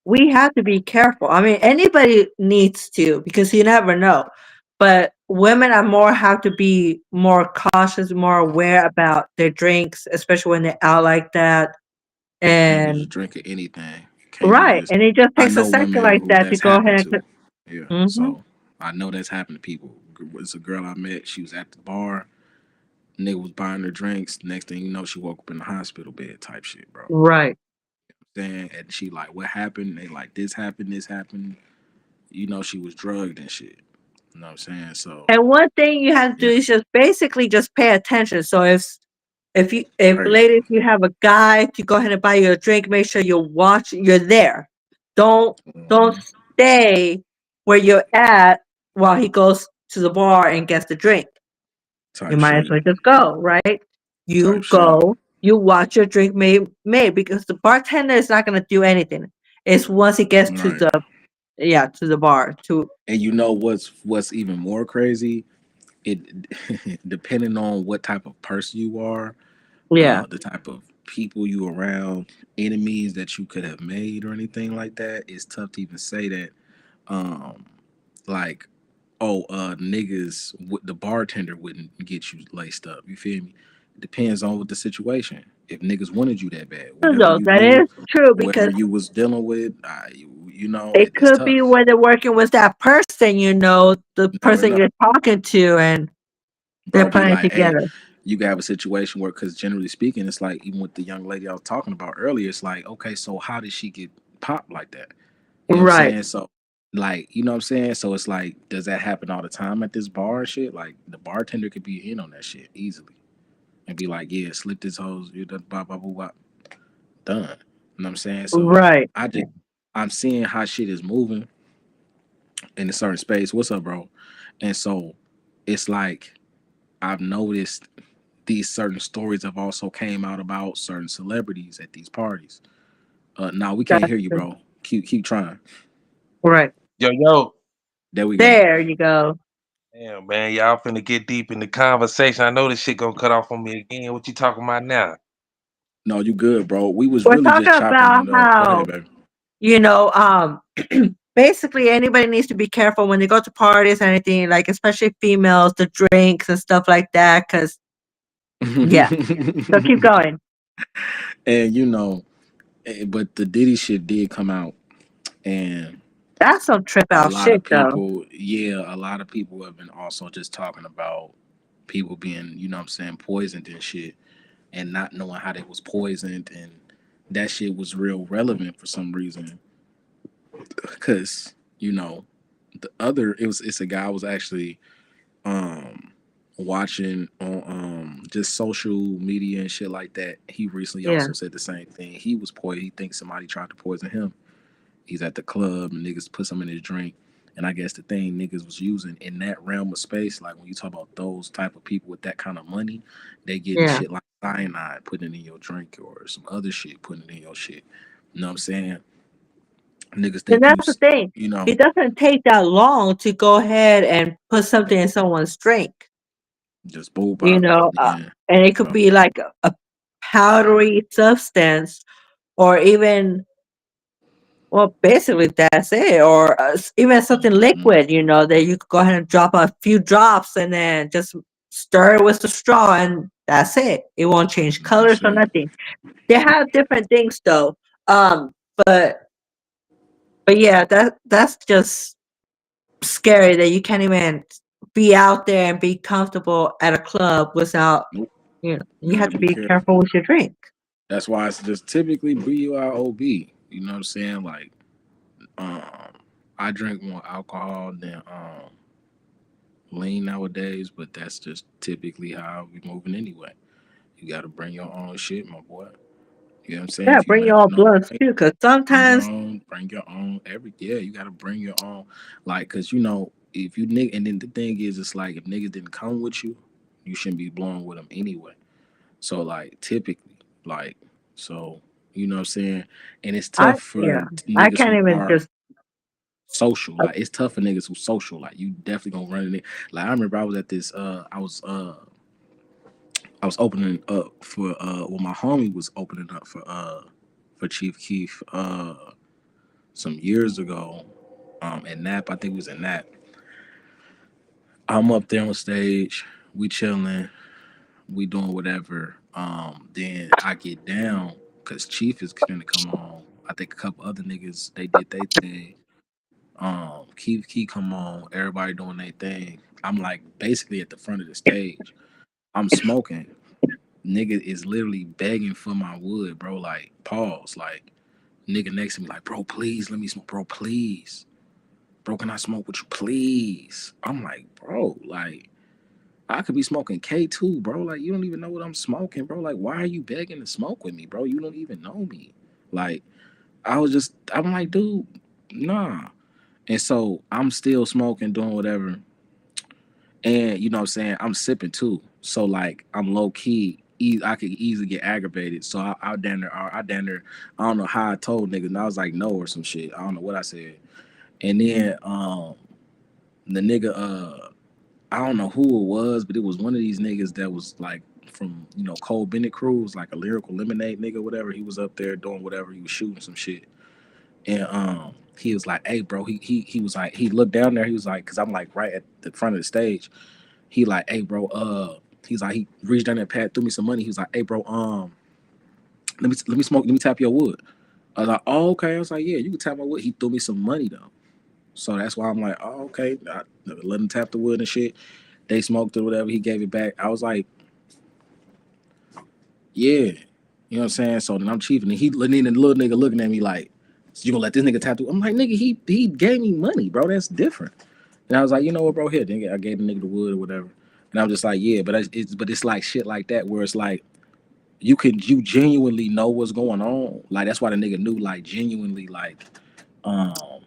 We have to be careful. I mean, anybody needs to because you never know. But women are more have to be more cautious, more aware about their drinks, especially when they're out like that. can't be just And drinking anything. Can't be right, just. and it just I takes a know second women like who that to that's go happened ahead to. and. Yeah, Mhm. so I know that's happened to people. It's a girl I met. She was at the bar. Nigga was buying her drinks. Next thing you know, she woke up in the hospital bed type shit, bro. Right. Then and she like, what happened? They like this happened. This happened. She was drugged and shit. You know what I'm saying? So And one thing you have to do yeah, is just basically just pay attention. So if right. ladies you have a guy to go ahead and buy you a drink, make sure you're there. Don't Mhm. stay where you're at while he goes to the bar and gets the drink. You Type might as shit. well just go, right? You Type shit. go, you watch your drink made because the bartender is not gonna do anything. It's once he gets to Right. the bar to And you know what's even more crazy? It depending on what type of person you are, yeah. the type of people you around, enemies that you could have made or anything like that, it's tough to even say that. Um, like, oh, niggas, the bartender wouldn't get you laced up. You feel me? It depends on what the situation. If niggas wanted you that bad, whatever No, you that knew, is true whatever because you was dealing with, you know, it it's could be tough. where they're working with that person, the Never person know, you're talking to, and they're bro. Be putting it like, hey, together. you can have a situation where, because generally speaking, it's like even with the young lady I was talking about earlier, it's like, okay, so how did she get popped like that? You know what I'm Right, saying? So, like, you know what I'm saying? So it's like, does that happen all the time at this bar and shit? Like, the bartender could be in on that shit easily and be like, yeah, slip this hose, you done, blah, blah, blah, blah, done. You know what I'm saying? So right. I'm seeing how shit is moving in a certain space. What's up, bro? And so it's like, I've noticed these certain stories have also came out about certain celebrities at these parties. Now we can't That's hear you, bro. Keep trying. right. Yo. There we go. There you go. Damn, man, y'all finna get deep in the conversation. I know this shit gonna cut off on me again. What you talking about now? No, you good, bro. We was We're really talking just chopping about it up. Go ahead, how baby. you know, basically anybody needs to be careful when they go to parties, anything like especially females, the drinks and stuff like that. Because yeah, so keep going. And you know, but the Diddy shit did come out, and That's some trip a out lot shit, of though. people, yeah, a lot of people have been also just talking about people being, you know what I'm saying, poisoned and shit, and not knowing how they was poisoned, and that shit was real relevant for some reason, because you know, it's a guy was actually um watching on just social media and shit like that. He recently Yeah, also said the same thing. He was poisoned. He thinks somebody tried to poison him. He's at the club and niggas put some in his drink. And I guess the thing niggas was using in that realm of space, like when you talk about those type of people with that kind of money, they getting yeah. shit like cyanide, putting it in your drink or some other shit, putting it in your shit. You know what I'm saying? Niggas And think that's the thing. you know, It doesn't take that long to go ahead and put something in someone's drink, just bull you pop. know, Yeah. and it could No. be like a powdery substance, or even well, basically that's it, or even something Mhm. liquid, that you could go ahead and drop a few drops and then just stir it with the straw, and that's it. It won't change That's colors or it. nothing. They have different things though. But yeah, that's just scary that you can't even be out there and be comfortable at a club without, Nope. you have Gotta to be be careful. careful with your drink. That's why it's just typically BYOB. You know what I'm saying? Like, um, I drink more alcohol than lean nowadays, but that's just typically how we moving anyway. You gotta bring your own shit, my boy. You know what I'm saying? Yeah, If you bring make your it own no blunts right, too, because sometimes bring your own every yeah, you gotta bring your own. Like, cause you know, if you nigga and then the thing is it's like if niggas didn't come with you, you shouldn't be blowing with them anyway. So like typically, like so you know what I'm saying? And it's I tough for yeah, I niggas can't who even are just social. Like it's tough for niggas who social. Like you definitely gonna run in it. Like I remember I was at this I was opening up for well my homie was opening up for Chief Keef some years ago at Nap. I think it was at Nap. I'm up there on stage, we chilling, we doing whatever. Then I get down because Chief is gonna come on. I think a couple other niggas they did their thing. Keith come on, everybody doing their thing. I'm like basically at the front of the stage. I'm smoking. Nigga is literally begging for my wood, bro. Like pause. Like nigga next to me, like, bro, please let me smoke, bro, please. Bro, can I smoke with you, please? I'm like, bro, like I could be smoking K2, bro. Like, you don't even know what I'm smoking, bro. Like, why are you begging to smoke with me, bro? You don't even know me. Like, I'm like, dude, nah. And so I'm still smoking, doing whatever. And you know what I'm saying, I'm sipping too. So like I'm low key. I could easily get aggravated. So I down there, I don't know how I told niggas. And I was like no or some shit. I don't know what I said. And then the nigga I don't know who it was, but it was one of these niggas that was like from Cole Bennett Cruz, like a lyrical lemonade nigga, whatever. He was up there doing whatever. He was shooting some shit, and he was like, "Hey, bro." He was like, he looked down there. He was like, because I'm like right at the front of the stage. He like, "Hey, bro." He's like, he reached down there, pat, threw me some money. He was like, "Hey, bro. Let me smoke. Let me tap your wood." I was like, "Oh, okay." I was like, "Yeah, you can tap my wood." He threw me some money though, so that's why I'm like, "Oh, okay." I let him tap the wood and shit. They smoked or whatever. He gave it back. I was like, yeah. You know what I'm saying? So then I'm chiefing. And the little nigga looking at me like, so you gonna let this nigga tattoo? I'm like, nigga, he gave me money, bro. That's different. And I was like, you know what, bro? Here, then I gave the nigga the wood or whatever. And I'm just like, yeah, but it's like shit like that where it's like you genuinely know what's going on. Like that's why the nigga knew like genuinely like um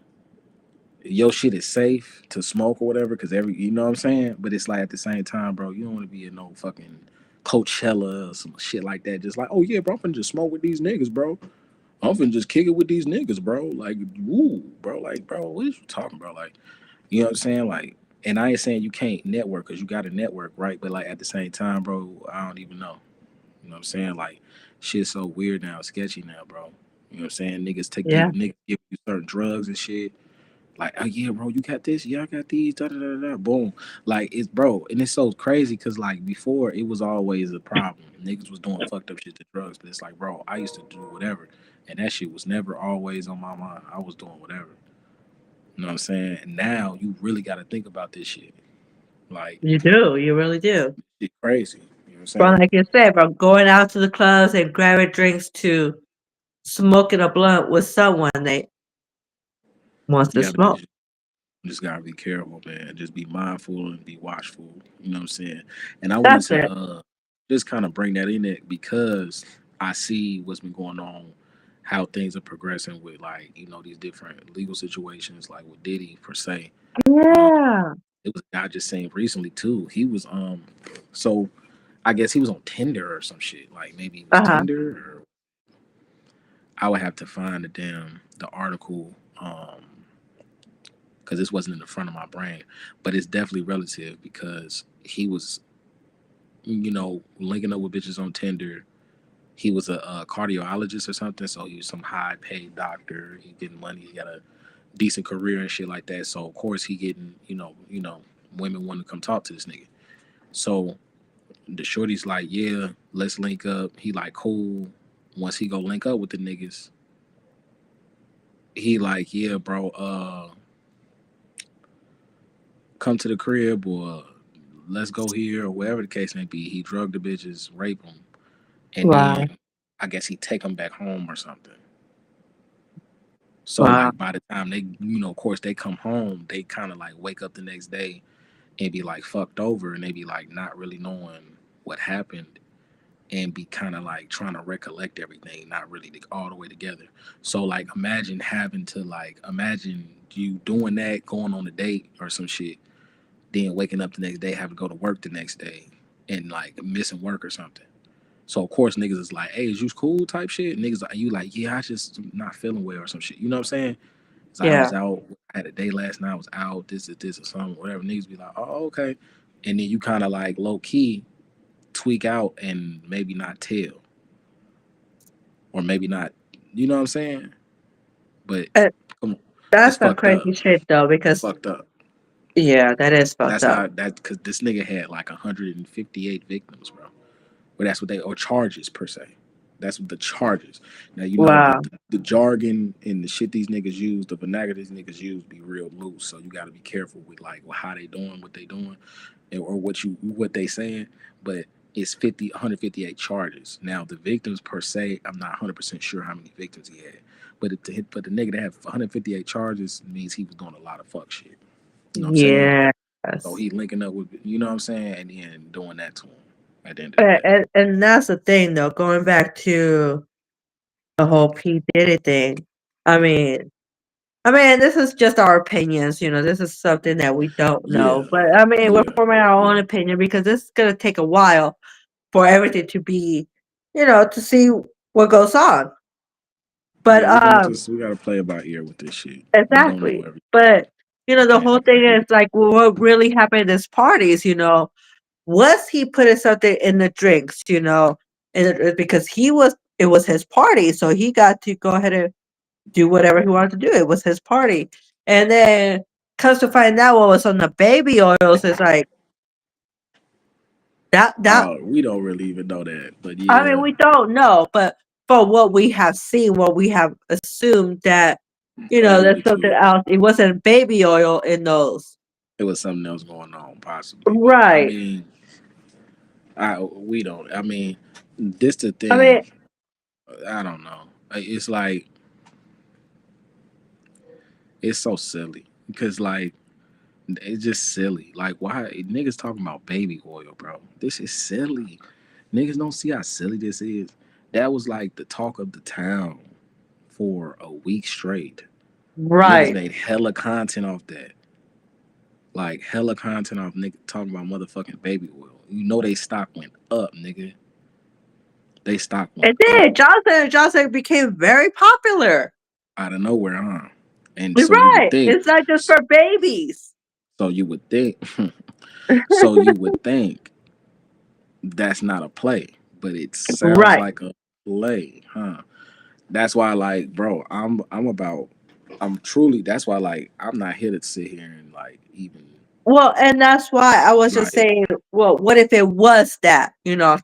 your shit is safe to smoke or whatever, because you know what I'm saying? But it's like at the same time, bro, you don't want to be in no fucking Coachella or some shit like that. Just like, oh yeah, bro, I'm finna just smoke with these niggas, bro. I'm finna just kick it with these niggas, bro. Like, woo, bro. Like, bro, what is you talking about? Like, you know what I'm saying? Like, and I ain't saying you can't network because you got to network, right? But like at the same time, bro, I don't even know. You know what I'm saying? Like, shit's so weird now, sketchy now, bro. You know what I'm saying? Yeah. Niggas give you certain drugs and shit. Like, oh yeah, bro, you got this, yeah, I got these, da da da da. Boom, like it's bro, and it's so crazy because like before it was always a problem. Niggas was doing fucked up shit to drugs, but it's like, bro, I used to do whatever, and that shit was never always on my mind. I was doing whatever. You know what I'm saying? And now you really got to think about this shit. Like, You do. You really do. it's crazy. You know what I'm From saying? like you said, from going out to the clubs and grabbing drinks to smoking a blunt with someone they wants You to got to be smoke. just gotta be careful, man. Just be mindful and be watchful. You know what I'm saying? And I wanted That's to it. just kind of bring that in it because I see what's been going on, how things are progressing with like these different legal situations, like with Diddy per se. Um, Yeah. it was a guy just saying recently too. He was so I guess he was on Tinder or some shit. Like maybe it was Uh-huh. Tinder or I would have to find the article. Because this wasn't in the front of my brain, but it's definitely relative because he was, linking up with bitches on Tinder. He was a cardiologist or something, so he was some high paid doctor. He getting money. He got a decent career and shit like that. So of course he getting, women want to come talk to this nigga. So the shorty's like, yeah, let's link up. He like, cool. Once he go link up with the niggas, he like, yeah, bro, come to the crib or let's go here or whatever the case may be. He drugged the bitches, rape them, and Wow. then I guess he take them back home or something. So Wow. like by the time they, of course they come home, they kind of like wake up the next day and be like fucked over, and they be like not really knowing what happened and be kind of like trying to recollect everything, not really all the way together. So like imagine you doing that, going on a date or some shit, then waking up the next day, having to go to work the next day, and like missing work or something. So of course niggas is like, "Hey, is you cool?" type shit. Niggas like you like, "Yeah, I just not feeling well or some shit." You know what I'm saying? It's like I Yeah. was out, I had a day last night. I was out. This or something, whatever. Niggas be like, "Oh, okay," and then you kind of like low key tweak out and maybe not tell, or maybe not. You know what I'm saying? But And come on, it's that's some fucked up. crazy shit though, It's because fucked up. yeah, that is fucked That's up. how that because this nigga had like 158 victims, bro. But that's what or charges per se. That's what the charges. Now Wow. the jargon and the shit these niggas use, the vernacular these niggas use, be real loose. So you got to be careful with like how they doing, what they doing, or what they saying. But it's 158 charges. Now the victims per se, I'm not 100% sure how many victims he had. But the nigga that have 158 charges means he was doing a lot of fuck shit. You know what I'm saying? Yes. So he linking up with, you know what I'm saying, and then doing that to him at the end of the And, day. and that's the thing though, going back to the whole P. Diddy thing. I mean, I mean, this is just our opinions. This is something that we don't know. Yeah, But I mean, we're yeah, forming our own yeah. opinion because this is gonna take a while for everything to be, to see what goes on. But Yeah, we gotta play it by ear with this shit. We don't know exactly. everything. But the And whole thing is like, well, what really happened at this parties? Was he putting something in the drinks? Because it was his party, so he got to go ahead and do whatever he wanted to do. It was his party, and then comes to find out what was on the baby oils is like that. we don't really even know that, but I mean, yeah, we don't know, but for what we have seen, what we have assumed that there's alluded something to, else. It wasn't baby oil in those, it was something else going on, possibly. But I right? mean, we don't. I mean, this the I mean, thing. I don't know. It's like it's so silly because like it's just silly. Like why niggas talking about baby oil, bro? This is silly. Niggas don't see how silly this is. That was like the talk of the town for a week straight. Niggas right. made hella content off that. Like hella content off nigga talking about motherfucking baby oil. You know they stock went up, nigga. They stock went It up did. Johnson became very popular. out of nowhere, huh? And so you would Right. think, It's not just for babies. so you would think, so you would think that's not a play, but it sounds Right. like a play, huh? That's why, like, bro, I'm truly. That's why, like, I'm not here to sit here and like even Well, and that's why I was just like, saying, well, what if it was that?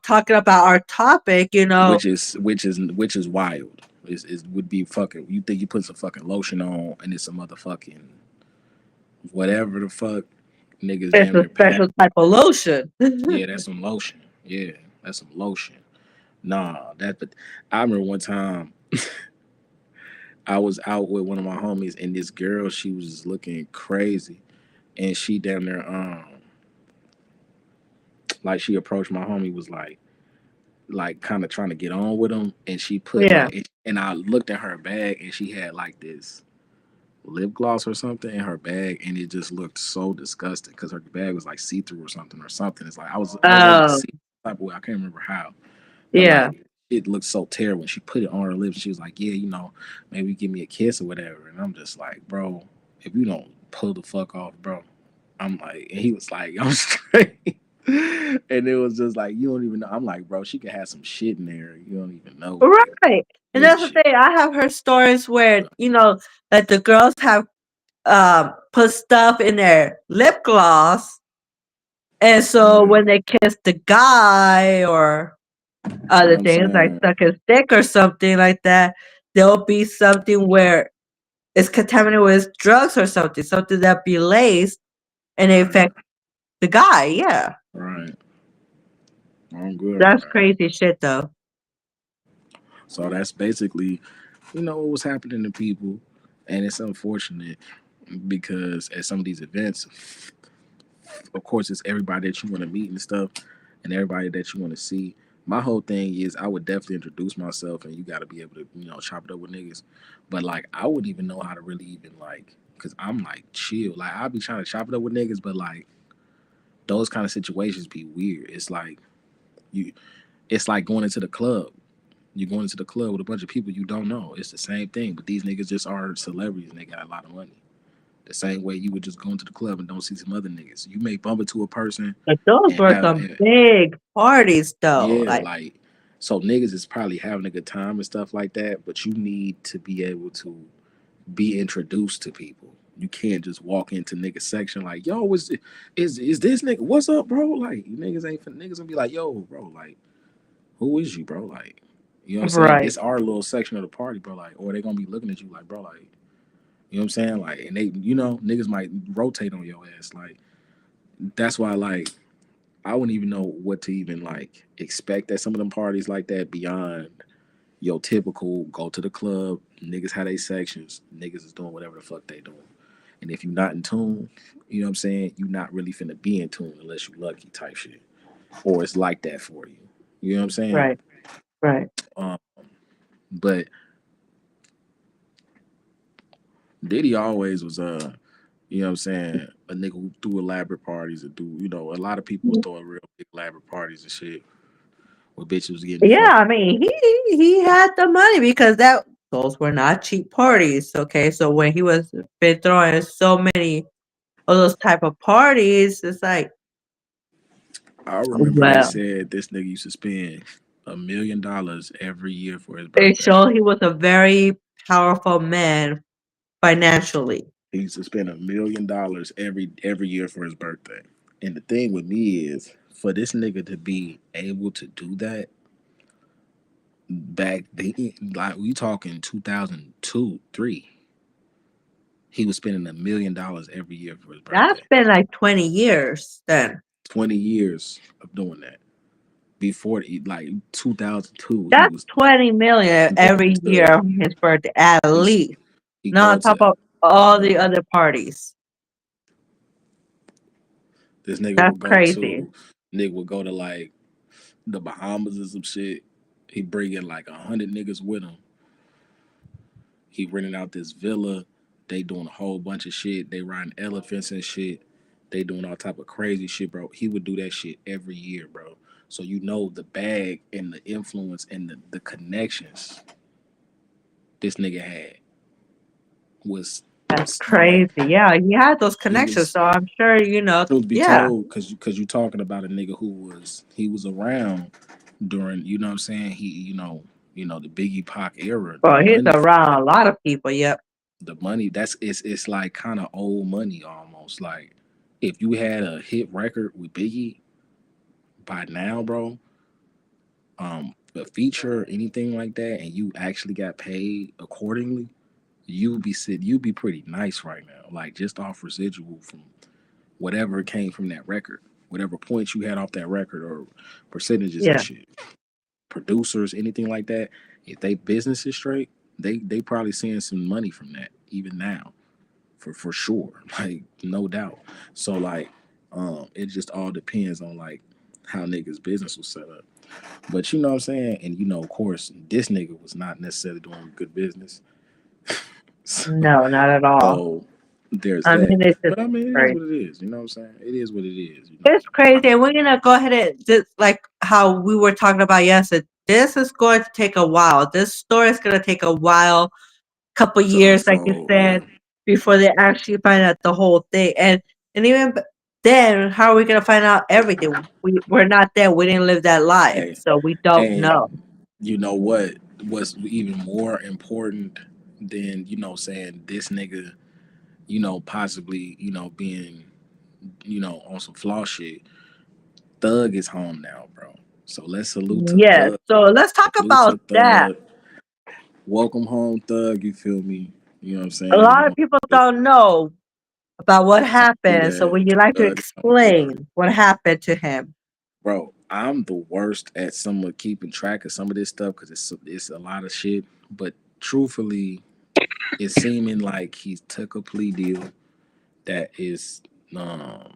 Talking about our topic, which is wild. Is would be fucking. You think you put some fucking lotion on and it's a motherfucking whatever the fuck niggas it's damn a near pass. special type of lotion. Yeah, that's some lotion. Yeah, that's some lotion. Nah, that. But I remember one time I was out with one of my homies and this girl, she was just looking crazy, and she down there, like she approached my homie, was like kind of trying to get on with him, and she put Yeah. like, and I looked at her bag, and she had like this lip gloss or something in her bag, and it just looked so disgusting because her bag was like see through or something. It's like I was able to Oh, see the type of way. I can't remember how, but yeah. like it looked so terrible. When she put it on her lips, she was like, "Yeah, maybe give me a kiss or whatever." And I'm just like, "Bro, if you don't pull the fuck off, bro." I'm like, and he was like, "I'm straight." And it was just like, you don't even know. I'm like, bro, she could have some shit in there. You don't even know, like Right. And good that's the shit. thing. I have heard stories where, that the girls have put stuff in their lip gloss. And so Yeah, when they kiss the guy or you know other what I'm things like saying? suck his dick or something like that, there'll be something where it's contaminated with drugs or something that be laced and it Right, affect the guy. Yeah. right. I'm good on That's that. crazy shit though. So that's basically, what was happening to people, and it's unfortunate because at some of these events, of course, it's everybody that you want to meet and stuff, and everybody that you want to see. My whole thing is I would definitely introduce myself, and you got to be able to, chop it up with niggas. But like, I wouldn't even know how to really even like, cause I'm like chill. Like, I'll be trying to chop it up with niggas, but like those kind of situations be weird. It's like you, it's like going into the club. You're going into the club with a bunch of people you don't know. It's the same thing, but these niggas just are celebrities and they got a lot of money. The same way you would just go into the club and don't see some other niggas. You may bump into a person But those and were have, some big parties though. yeah, Like, like so niggas is probably having a good time and stuff like that, but you need to be able to be introduced to people. You can't just walk into nigga section like, yo, is this nigga? What's up, bro? Like niggas gonna be like, yo, bro, like, who is you, bro? Like, you know what I'm saying? right. This our little section of the party, bro. Like, or they gonna be looking at you like, bro, like, you know what I'm saying? Like, and they, niggas might rotate on your ass. Like, that's why, like, I wouldn't even know what to even like expect at some of them parties like that beyond your typical go to the club, niggas have their sections, niggas is doing whatever the fuck they doing. And if you're not in tune, you know what I'm saying, you're not really finna be in tune unless you lucky type shit. Or it's like that for you. You know what I'm saying? Right. Right. Um, but Diddy always was you know what I'm saying, a nigga who threw elaborate parties and do, you know, a lot of people was throwing real big elaborate parties and shit where bitches was getting Yeah, I fucking. mean, he had the money because those were not cheap parties. Okay, so when he was been throwing so many of those type of parties, it's like, I remember they well, said this nigga used to spend $1 million every year for his it birthday. showed he was a very powerful man financially. He used to spend $1 million every year for his birthday. And the thing with me is, for this nigga to be able to do that back then, like we talking 2002, 3, he was spending $1 million every year for his That's birthday. been like 20 years then. 20 years of doing that. Before like 2002, he That's was 20 million going every year to on his birthday, at he's least. he Not go on top to of all the other parties. this nigga That's would go crazy. to like the Bahamas or some shit. He bring in like 100 niggas with him. He renting out this villa. They doing a whole bunch of shit. They riding elephants and shit. They doing all type of crazy shit, bro. He would do that shit every year, bro. So you know the bag and the influence and the connections this nigga had was That's like crazy. Yeah, he had those he connections, was, so I'm sure, truth be yeah. told, because you talking about a nigga who was around during, you know what I'm saying, he the Biggie Pac era. Well, he's around a lot of people, yep. The money, that's it's like kind of old money almost. Like if you had a hit record with Biggie by now, bro, a feature or anything like that, and you actually got paid accordingly, you'd be pretty nice right now. Like just off residual from whatever came from that record, whatever points you had off that record or percentages and Yeah. shit. Producers, anything like that, if they business is straight, they probably seeing some money from that even now, for sure, like no doubt. So like, it just all depends on like how niggas business was set up. But you know what I'm saying, and of course, this nigga was not necessarily doing good business. No, not at all. So there's I that. mean, it's just But I mean, it is crazy. what it is. You know what I'm saying? It is what it is. It's crazy. And we're gonna go ahead and just like how we were talking about yesterday. This is going to take a while. This story is gonna take a while, couple To years, like you unfold, said, before they actually find out the whole thing. And even then, how are we gonna find out everything? We're not there. We didn't live that life, Hey, so we don't know. and you know what was even more important than saying this nigga, possibly being on some flaw shit. Thug is home now, bro. So let's salute to Yes. Thug. So let's talk Salute about to that. Thug. Welcome home, Thug. You feel me? You know what I'm A saying? lot of people don't know about what happened. So That would you like to Thug is home, bro. explain what happened to him? Bro, I'm the worst at some of keeping track of some of this stuff because it's a lot of shit. But truthfully, it's seeming like he took a plea deal that is um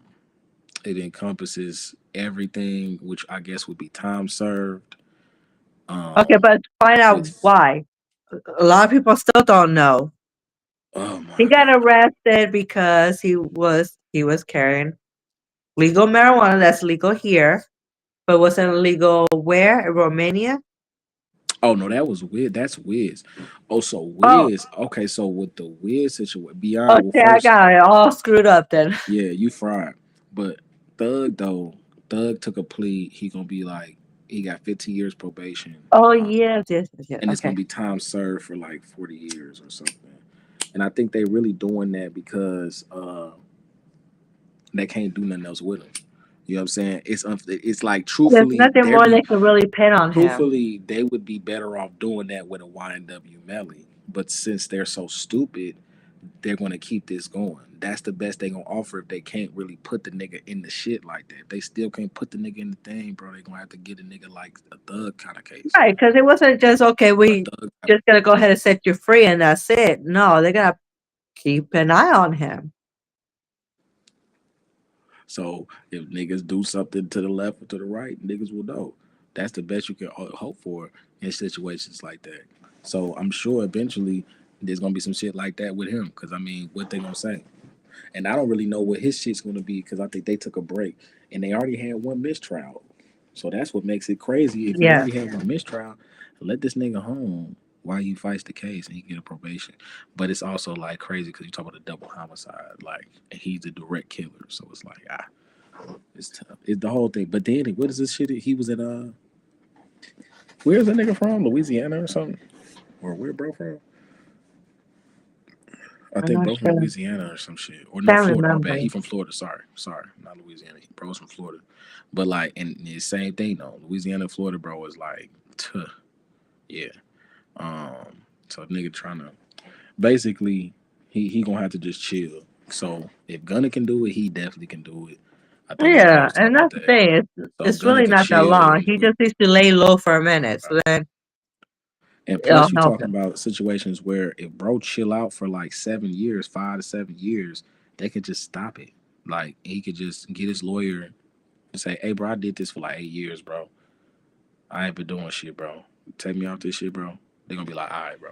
it encompasses everything, which I guess would be time served. Okay, but find out With why. A lot of people still don't know. oh He my got god, arrested because he was carrying legal marijuana that's legal here, but wasn't legal where? In Romania? oh no, that was Wiz. That's Wiz. Oh, so Oh, Wiz. Okay, so with the Wiz situation, oh, beyond, well, see, I first, got it all screwed up then. yeah, you fried. But Thug though, Thug took a plea. He gonna be like, he got 15 years probation, Oh, yes, yes, yes, yes. and it's gonna Okay. be time served for like 40 years or something. And I think they really doing that because they can't do nothing else with him. You know what I'm saying? It's like There's truthfully, nothing more they can really pin on him. they would be better off doing that with a YNW Melly. But since they're so stupid, they're gonna keep this going. That's the best they gonna offer if they can't really put the nigga in the shit like that. If they still can't put the nigga in the thing, bro, they gonna have to get a nigga like a Thug kind of case. Right, because it wasn't just, okay, A we Thug. just gonna go ahead and set you free and that's it. No, they're gonna keep an eye on him. So if niggas do something to the left or to the right, niggas will know. That's the best you can hope for in situations like that. So I'm sure eventually there's gonna be some shit like that with him. Cause I mean, what they gonna say? And I don't really know what his shit's gonna be because I think they took a break and they already had one mistrial. So that's what makes it crazy. If you Yeah. already have one mistrial, let this nigga home while he fights the case and he get a probation. But it's also like crazy because you talk about a double homicide, like, and he's a direct killer. So it's like it's tough. It's the whole thing. But then what is this shit? He was at where's the nigga from? Louisiana or something? Or where bro from? I I'm think not bro from sure. Louisiana or some shit. Or no, Can't Florida. My remember. bad. He from Florida. Sorry, not Louisiana. Bro's from Florida. But like, and the same thing though. Louisiana and Florida, bro, is like, yeah. So nigga trying to basically he gonna have to just chill. So if Gunna can do it, he definitely can do it. I think me and Kay Yeah, was talking and about that's the that. thing. So It's Gunna really can not that chill. long. He just needs to lay low for a minute, so then And it'll plus, you help talking him. about situations where if bro chill out for like 7 years, 5 to 7 years, they could just stop it. Like he could just get his lawyer and say, "Hey, bro, I did this for like 8 years, bro. I ain't been doing shit, bro. Take me off this shit, bro." They're gonna be like, "All right, bro."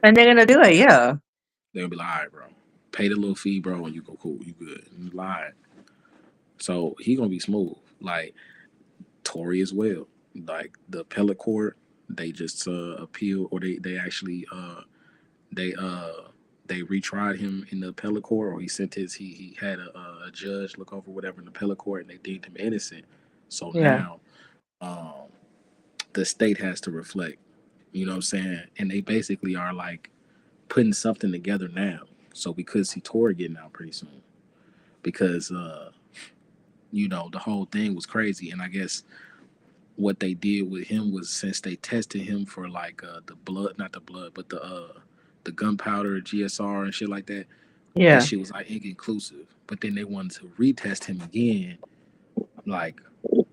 And they're gonna do it, yeah. They're gonna be like, "All right, bro. Pay the little fee, bro, and you go cool, you good." And you lie. So he gonna be smooth. Like Tory as well. Like the appellate court, they just appeal, or they actually they they retried him in the appellate court, or he sent he had a judge look over whatever in the appellate court, and they deemed him innocent. So Yeah. now um, the state has to reflect. You know what I'm saying? And they basically are like putting something together now. So we could see Tory getting out pretty soon because you know the whole thing was crazy, and I guess what they did with him was since they tested him for like the blood, not the blood, but the gunpowder, GSR, and shit like that. Yeah. That shit was like inconclusive. But then they wanted to retest him again, like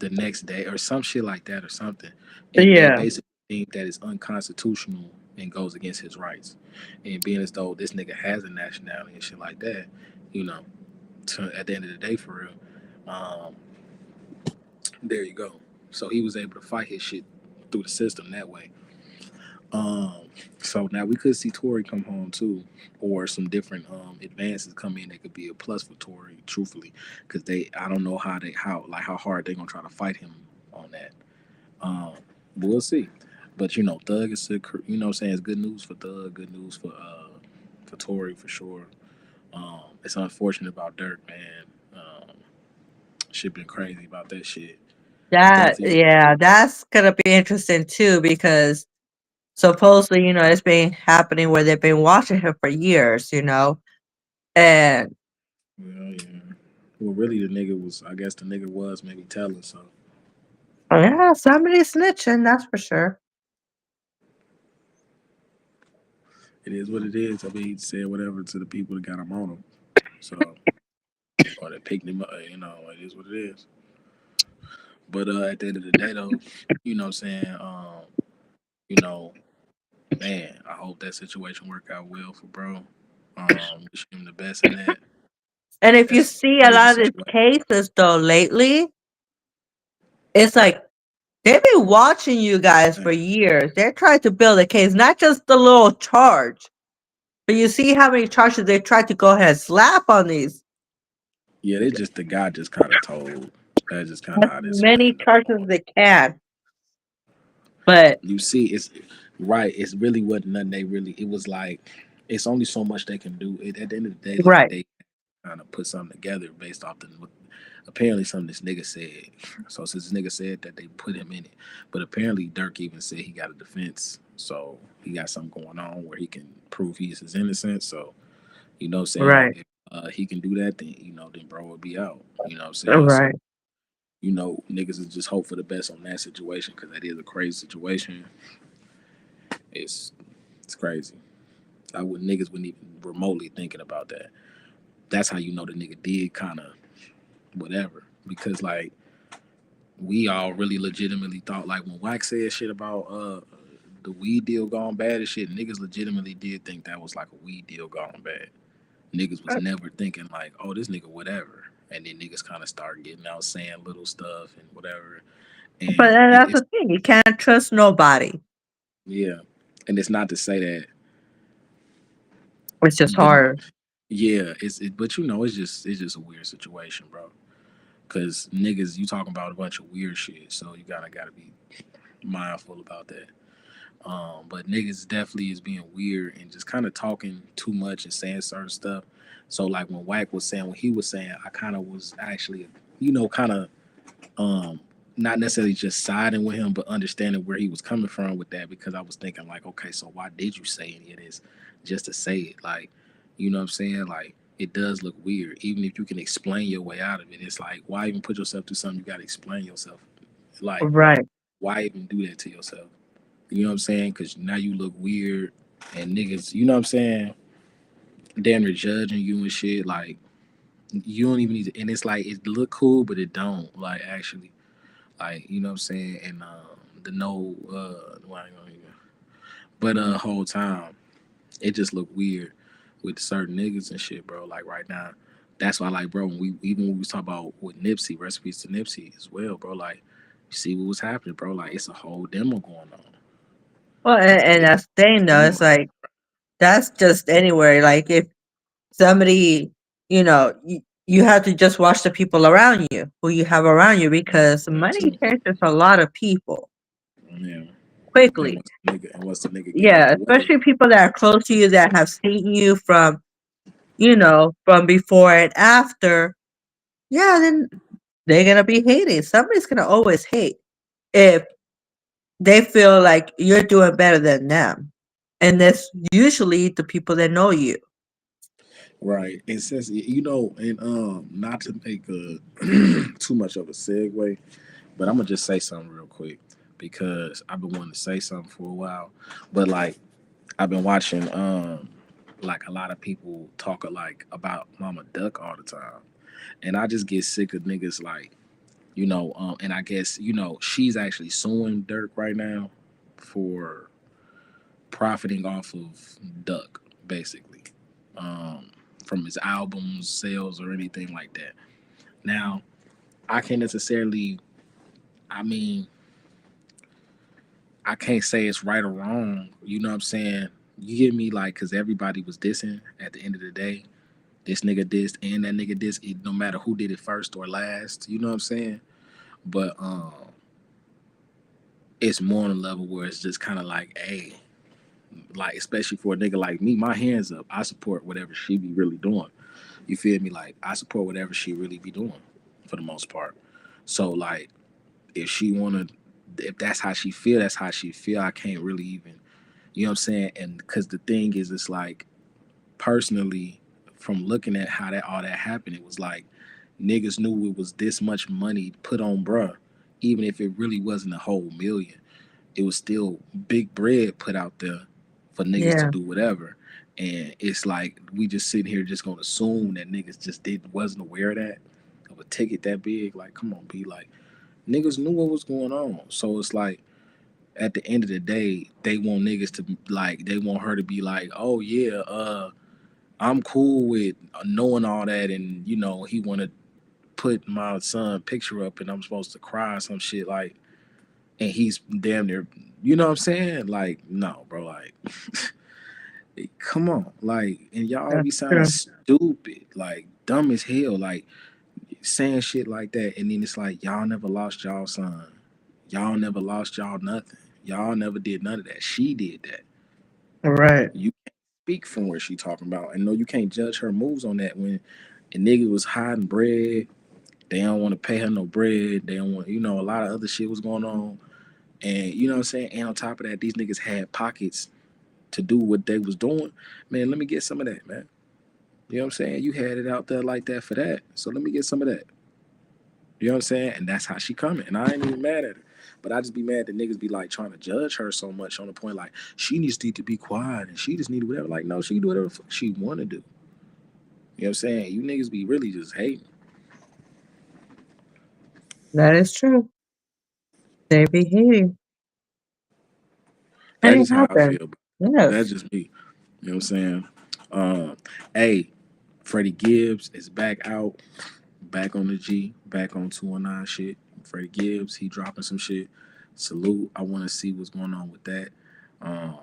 the next day or some shit like that or something. And they Yeah. basically think that it's unconstitutional and goes against his rights. And being as though this nigga has a nationality and shit like that, you know, at the end of the day, for real, um, there you go. So he was able to fight his shit through the system that way. Um, so now we could see Tory come home too, or some different advances come in that could be a plus for Tory, truthfully, because I don't know how hard they're gonna try to fight him on that. Um, we'll see. But you know, Thug is you know what I'm saying, it's good news for Thug, good news for Tory for sure. It's unfortunate about Dirk, man. Shit been crazy about that shit. That's gonna be interesting too because supposedly, it's been happening where they've been watching him for years, and Well, yeah. Well, really, I guess the nigga was maybe telling, so. yeah, somebody's snitching, that's for sure. It is what it is. I mean, he said whatever to the people that got him on him. So, or they picked him up, it is what it is. But at the end of the day, though, you know what I'm saying? You know, man, I hope that situation work out well for bro. Wish him the best in that. And if you That's see a a crazy lot of these situation. cases though lately, it's like they've been watching you guys for years. They're trying to build a case, not just the little charge. But you see how many charges they tried to go ahead and slap on these. Yeah, the guy just kind of told. That's just kind of As how this many went. charges as they can. But You see, it's right. It's really what nothing they really. It was like it's only so much they can do. At the end of the day, like right. they kind of put something together based off apparently something this nigga said. So since this nigga said that, they put him in it. But apparently Dirk even said he got a defense, so he got something going on where he can prove he's his innocence. So you know what I'm saying, Right. if he can do that, then then bro will be out. You know what I'm saying? Right. So niggas is just hope for the best on that situation because that is a crazy situation. It's crazy. Niggas wouldn't even remotely thinking about that. That's how you know the nigga did kind of whatever. Because like we all really legitimately thought like when Wax said shit about the weed deal gone bad and shit, niggas legitimately did think that was like a weed deal gone bad. Niggas was never thinking like, oh, this nigga whatever. And then niggas kind of start getting out saying little stuff and whatever. And But that's the thing. You can't trust nobody. yeah. And it's not to say that It's just But hard. yeah, but it's just a weird situation, bro. Cause niggas, you talking about a bunch of weird shit, so you gotta be mindful about that. But niggas definitely is being weird and just kind of talking too much and saying certain stuff. So like when Wack was saying what he was saying, I kind of was actually, kind of um not necessarily just siding with him, but understanding where he was coming from with that, because I was thinking like, okay, so why did you say any of this just to say it? Like, you know what I'm saying? Like, it does look weird, even if you can explain your way out of it. It's like, why even put yourself through something you got to explain yourself? Like, Right. why even do that to yourself? You know what I'm saying? Because now you look weird, and niggas, you know what I'm saying? Damn, they're judging you and shit. Like, you don't even need to, and it's like, it look cool, but it don't. Like, actually, like, you know what I'm saying? And the no, well, I ain't gonna even, but whole time, it just look weird with certain niggas and shit, bro. Like, right now, that's why, like, bro, when we was talking about with Nipsey, recipes to Nipsey as well, bro. Like, you see what was happening, bro. Like, it's a whole demo going on. Well, and It's that's the thing though. demo. It's like that's just anywhere. Like if somebody, you have to just watch the people around you, who you have around you, because That money too. changes a lot of people Yeah. quickly. And once the nigga get out Yeah, the way, especially people that are close to you that have seen you from, from before and after. Yeah, then they're gonna be hating. Somebody's gonna always hate if they feel like you're doing better than them. And that's usually the people that know you. right? It says, and not to make too much of a segue, but I'm gonna just say something real quick because I've been wanting to say something for a while. But like, I've been watching like a lot of people talk like about Mama Duck all the time, and I just get sick of niggas like, and I guess she's actually suing Dirk right now for profiting off of Duck, basically, um, from his albums, sales, or anything like that. Now, I can't necessarily, I mean, I can't say it's right or wrong. You know what I'm saying? You get me? Like, because everybody was dissing at the end of the day. This nigga dissed and that nigga dissed, no matter who did it first or last. You know what I'm saying? But it's more on a level where it's just kind of like, hey, like, especially for a nigga like me, my hands up. I support whatever she be really doing. You feel me? Like, I support whatever she really be doing for the most part. So like, if she wanna, if that's how she feel, that's how she feel. I can't really even, you know what I'm saying? And because the thing is, it's like, personally, from looking at how that all that happened, it was like niggas knew it was this much money put on bruh, even if it really wasn't a whole million. It was still big bread put out there for niggas to Yeah, do whatever. And it's like, we just sitting here just gonna assume that niggas just wasn't aware of that, of a ticket that big. Like, come on, be like, niggas knew what was going on. So it's like, at the end of the day, they want niggas to, like, they want her to be like, oh yeah, I'm cool with knowing all that, and he want to put my son picture up, and I'm supposed to cry or some shit, like, and he's damn near, you know what I'm saying? Like, no, bro, like, come on, like, and y'all that's be sounding true. stupid, like dumb as hell, like saying shit like that, and then it's like, y'all never lost y'all son, y'all never lost y'all nothing, y'all never did none of that. She did that. Right. You can't speak from where she talking about, and no, you can't judge her moves on that when a nigga was hiding bread. They don't want to pay her no bread. They don't want, a lot of other shit was going on. And you know what I'm saying? And on top of that, these niggas had pockets to do what they was doing. Man, let me get some of that, man. You know what I'm saying? You had it out there like that for that. So let me get some of that. You know what I'm saying? And that's how she coming. And I ain't even mad at her. But I just be mad that niggas be like trying to judge her so much on the point like, she needs to be quiet and she just need whatever. Like, no, she can do whatever the fuck she wanna do. You know what I'm saying? You niggas be really just hating. That is true. They be hating. And That's it just how I happens. feel. That's Yes. just me. You know what I'm saying? Hey, Freddie Gibbs is back out, back on the G, back on 219 shit. Freddie Gibbs, he dropping some shit. Salute. I want to see what's going on with that. Um,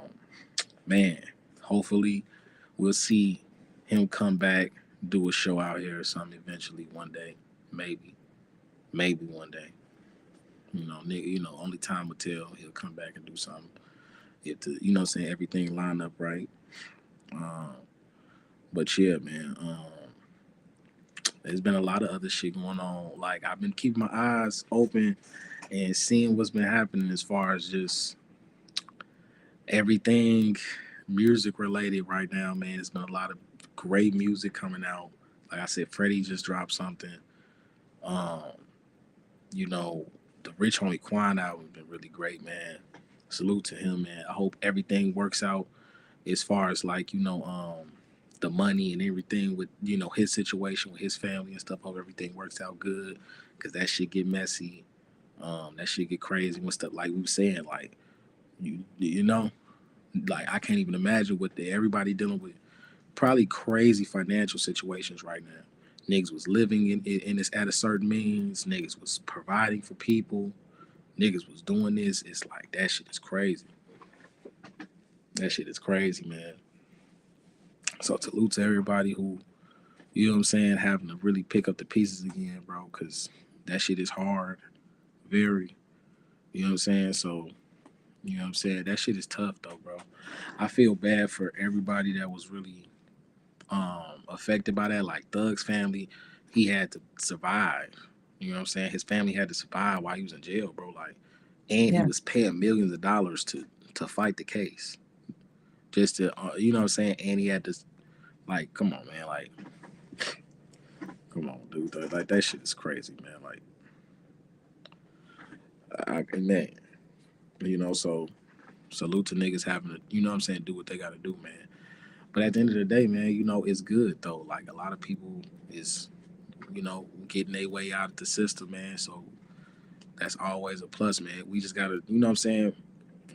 man, hopefully we'll see him come back, do a show out here or something eventually one day, maybe one day. Nigga, only time will tell. He'll come back and do something. If saying everything line up right. Um, but yeah, man. There's been a lot of other shit going on. Like I've been keeping my eyes open and seeing what's been happening as far as just everything music related right now, man. There's been a lot of great music coming out. Like I said, Freddie just dropped something. Um, the Rich Homie Quan album been really great, man. Salute to him, man. I hope everything works out as far as like, the money and everything with, his situation with his family and stuff. Hope everything works out good. Cause that shit get messy. That shit get crazy when stuff like we were saying, like you know, like I can't even imagine what everybody dealing with. Probably crazy financial situations right now. Niggas was living in this at a certain means. Niggas was providing for people. Niggas was doing this. It's like that shit is crazy. That shit is crazy, man. So salute to everybody who, you know what I'm saying, having to really pick up the pieces again, bro, because that shit is hard. Very. You know what I'm saying? So, you know what I'm saying? That shit is tough though, bro. I feel bad for everybody that was really affected by that. Like Thug's family, he had to survive. You know what I'm saying? His family had to survive while he was in jail, bro. Like, and he Yeah. was paying millions of dollars to fight the case, just to, you know what I'm saying? And he had to, like, come on, man, like, come on, dude, like that shit is crazy, man. Like, man, so salute to niggas having to, you know what I'm saying, do what they got to do, man. But at the end of the day, man, it's good though. Like a lot of people is, getting their way out of the system, man. So that's always a plus, man. We just gotta, you know what I'm saying?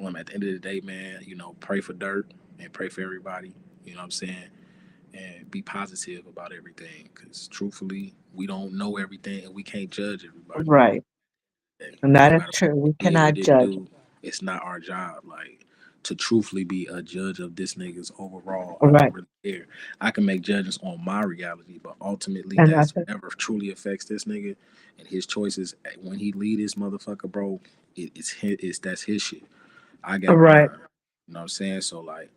At the end of the day, man, pray for Dirt and pray for everybody, you know what I'm saying? And be positive about everything. Cause truthfully, we don't know everything and we can't judge everybody. Right. And And no that is matter true. We what he did or cannot didn't judge. do, it's not our job. Like to truthfully be a judge of this nigga's overall. I don't Right. really care. I can make judgments on my reality, but ultimately And that's that's it. never truly affects this nigga and his choices. When he lead this motherfucker, bro, that's his shit. I got Right. mine. You know what I'm saying? So like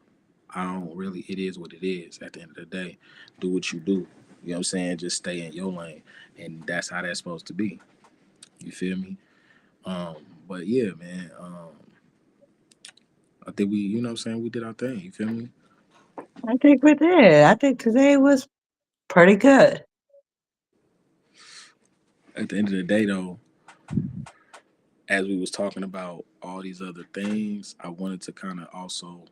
I don't really, it is what it is at the end of the day. Do what you do. You know what I'm saying? Just stay in your lane. And that's how that's supposed to be. You feel me? Um, but yeah, man. I think we, you know what I'm saying, we did our thing. You feel me? I think we did. I think today was pretty good. At the end of the day though, as we was talking about all these other things, I wanted to kind of also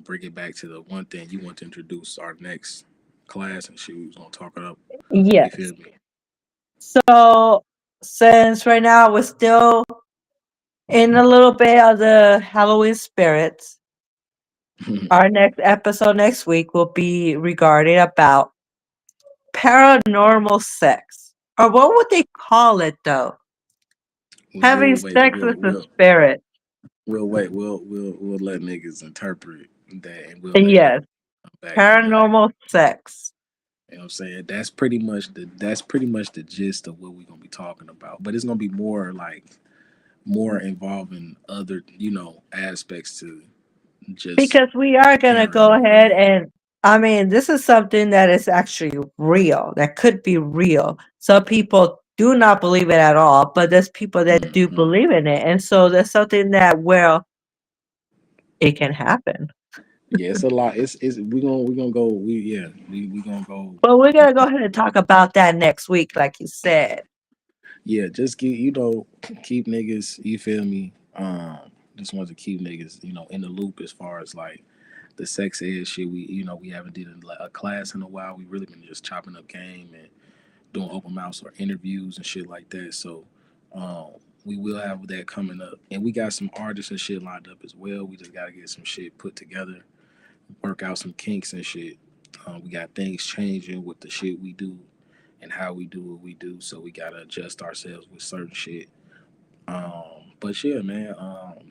bring it back to the one thing you want to introduce our next class and shit. We was gonna talk it up. You Yes. feel me? So since right now we're still in a little bit of the Halloween spirits, our next episode next week will be regarding about paranormal sex. Or what would they call it though? Having We'll wait. sex with the spirit. We'll wait. We'll let niggas interpret that, and we'll And let y'all yes, come back and paranormal sex. you know what I'm saying. That's pretty much the gist of what we're gonna be talking about. But it's gonna be more involving other aspects to just Because we are going to go paranormal. ahead and, I mean, this is something that is actually real, that could be real. Some people do not believe it at all, but there's people that do Mhm. believe in it. And so there's something that, well, it can happen. Yeah, it's a lot. It's we gonna go. We gonna go. But we're going to go ahead and talk about that next week, like you said. Yeah, just keep niggas. You feel me? Just want to keep niggas in the loop as far as like the sex ed shit. We haven't did a class in a while. We really been just chopping up game and doing open mics or interviews and shit like that. So we will have that coming up, and we got some artists and shit lined up as well. We just gotta get some shit put together, work out some kinks and shit. We got things changing with the shit we do and how we do what we do, so we gotta adjust ourselves with certain shit. But yeah, man,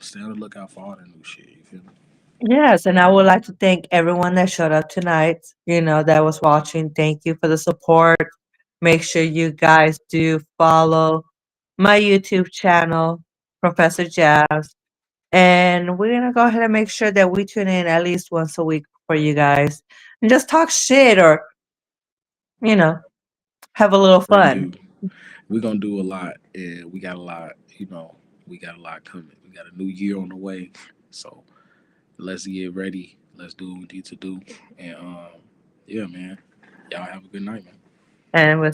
stay on the lookout for all the new shit. You feel me? Yes, and I would like to thank everyone that showed up tonight, that was watching. Thank you for the support. Make sure you guys do follow my YouTube channel, Professor Jazz. And we're going to go ahead and make sure that we tune in at least once a week for you guys and just talk shit or, you know, have a little Bring fun. you. We're gonna do a lot, and we got a lot. We got a lot coming. We got a new year on the way, so let's get ready. Let's do what we need to do, and yeah, man. Y'all have a good night, man. And with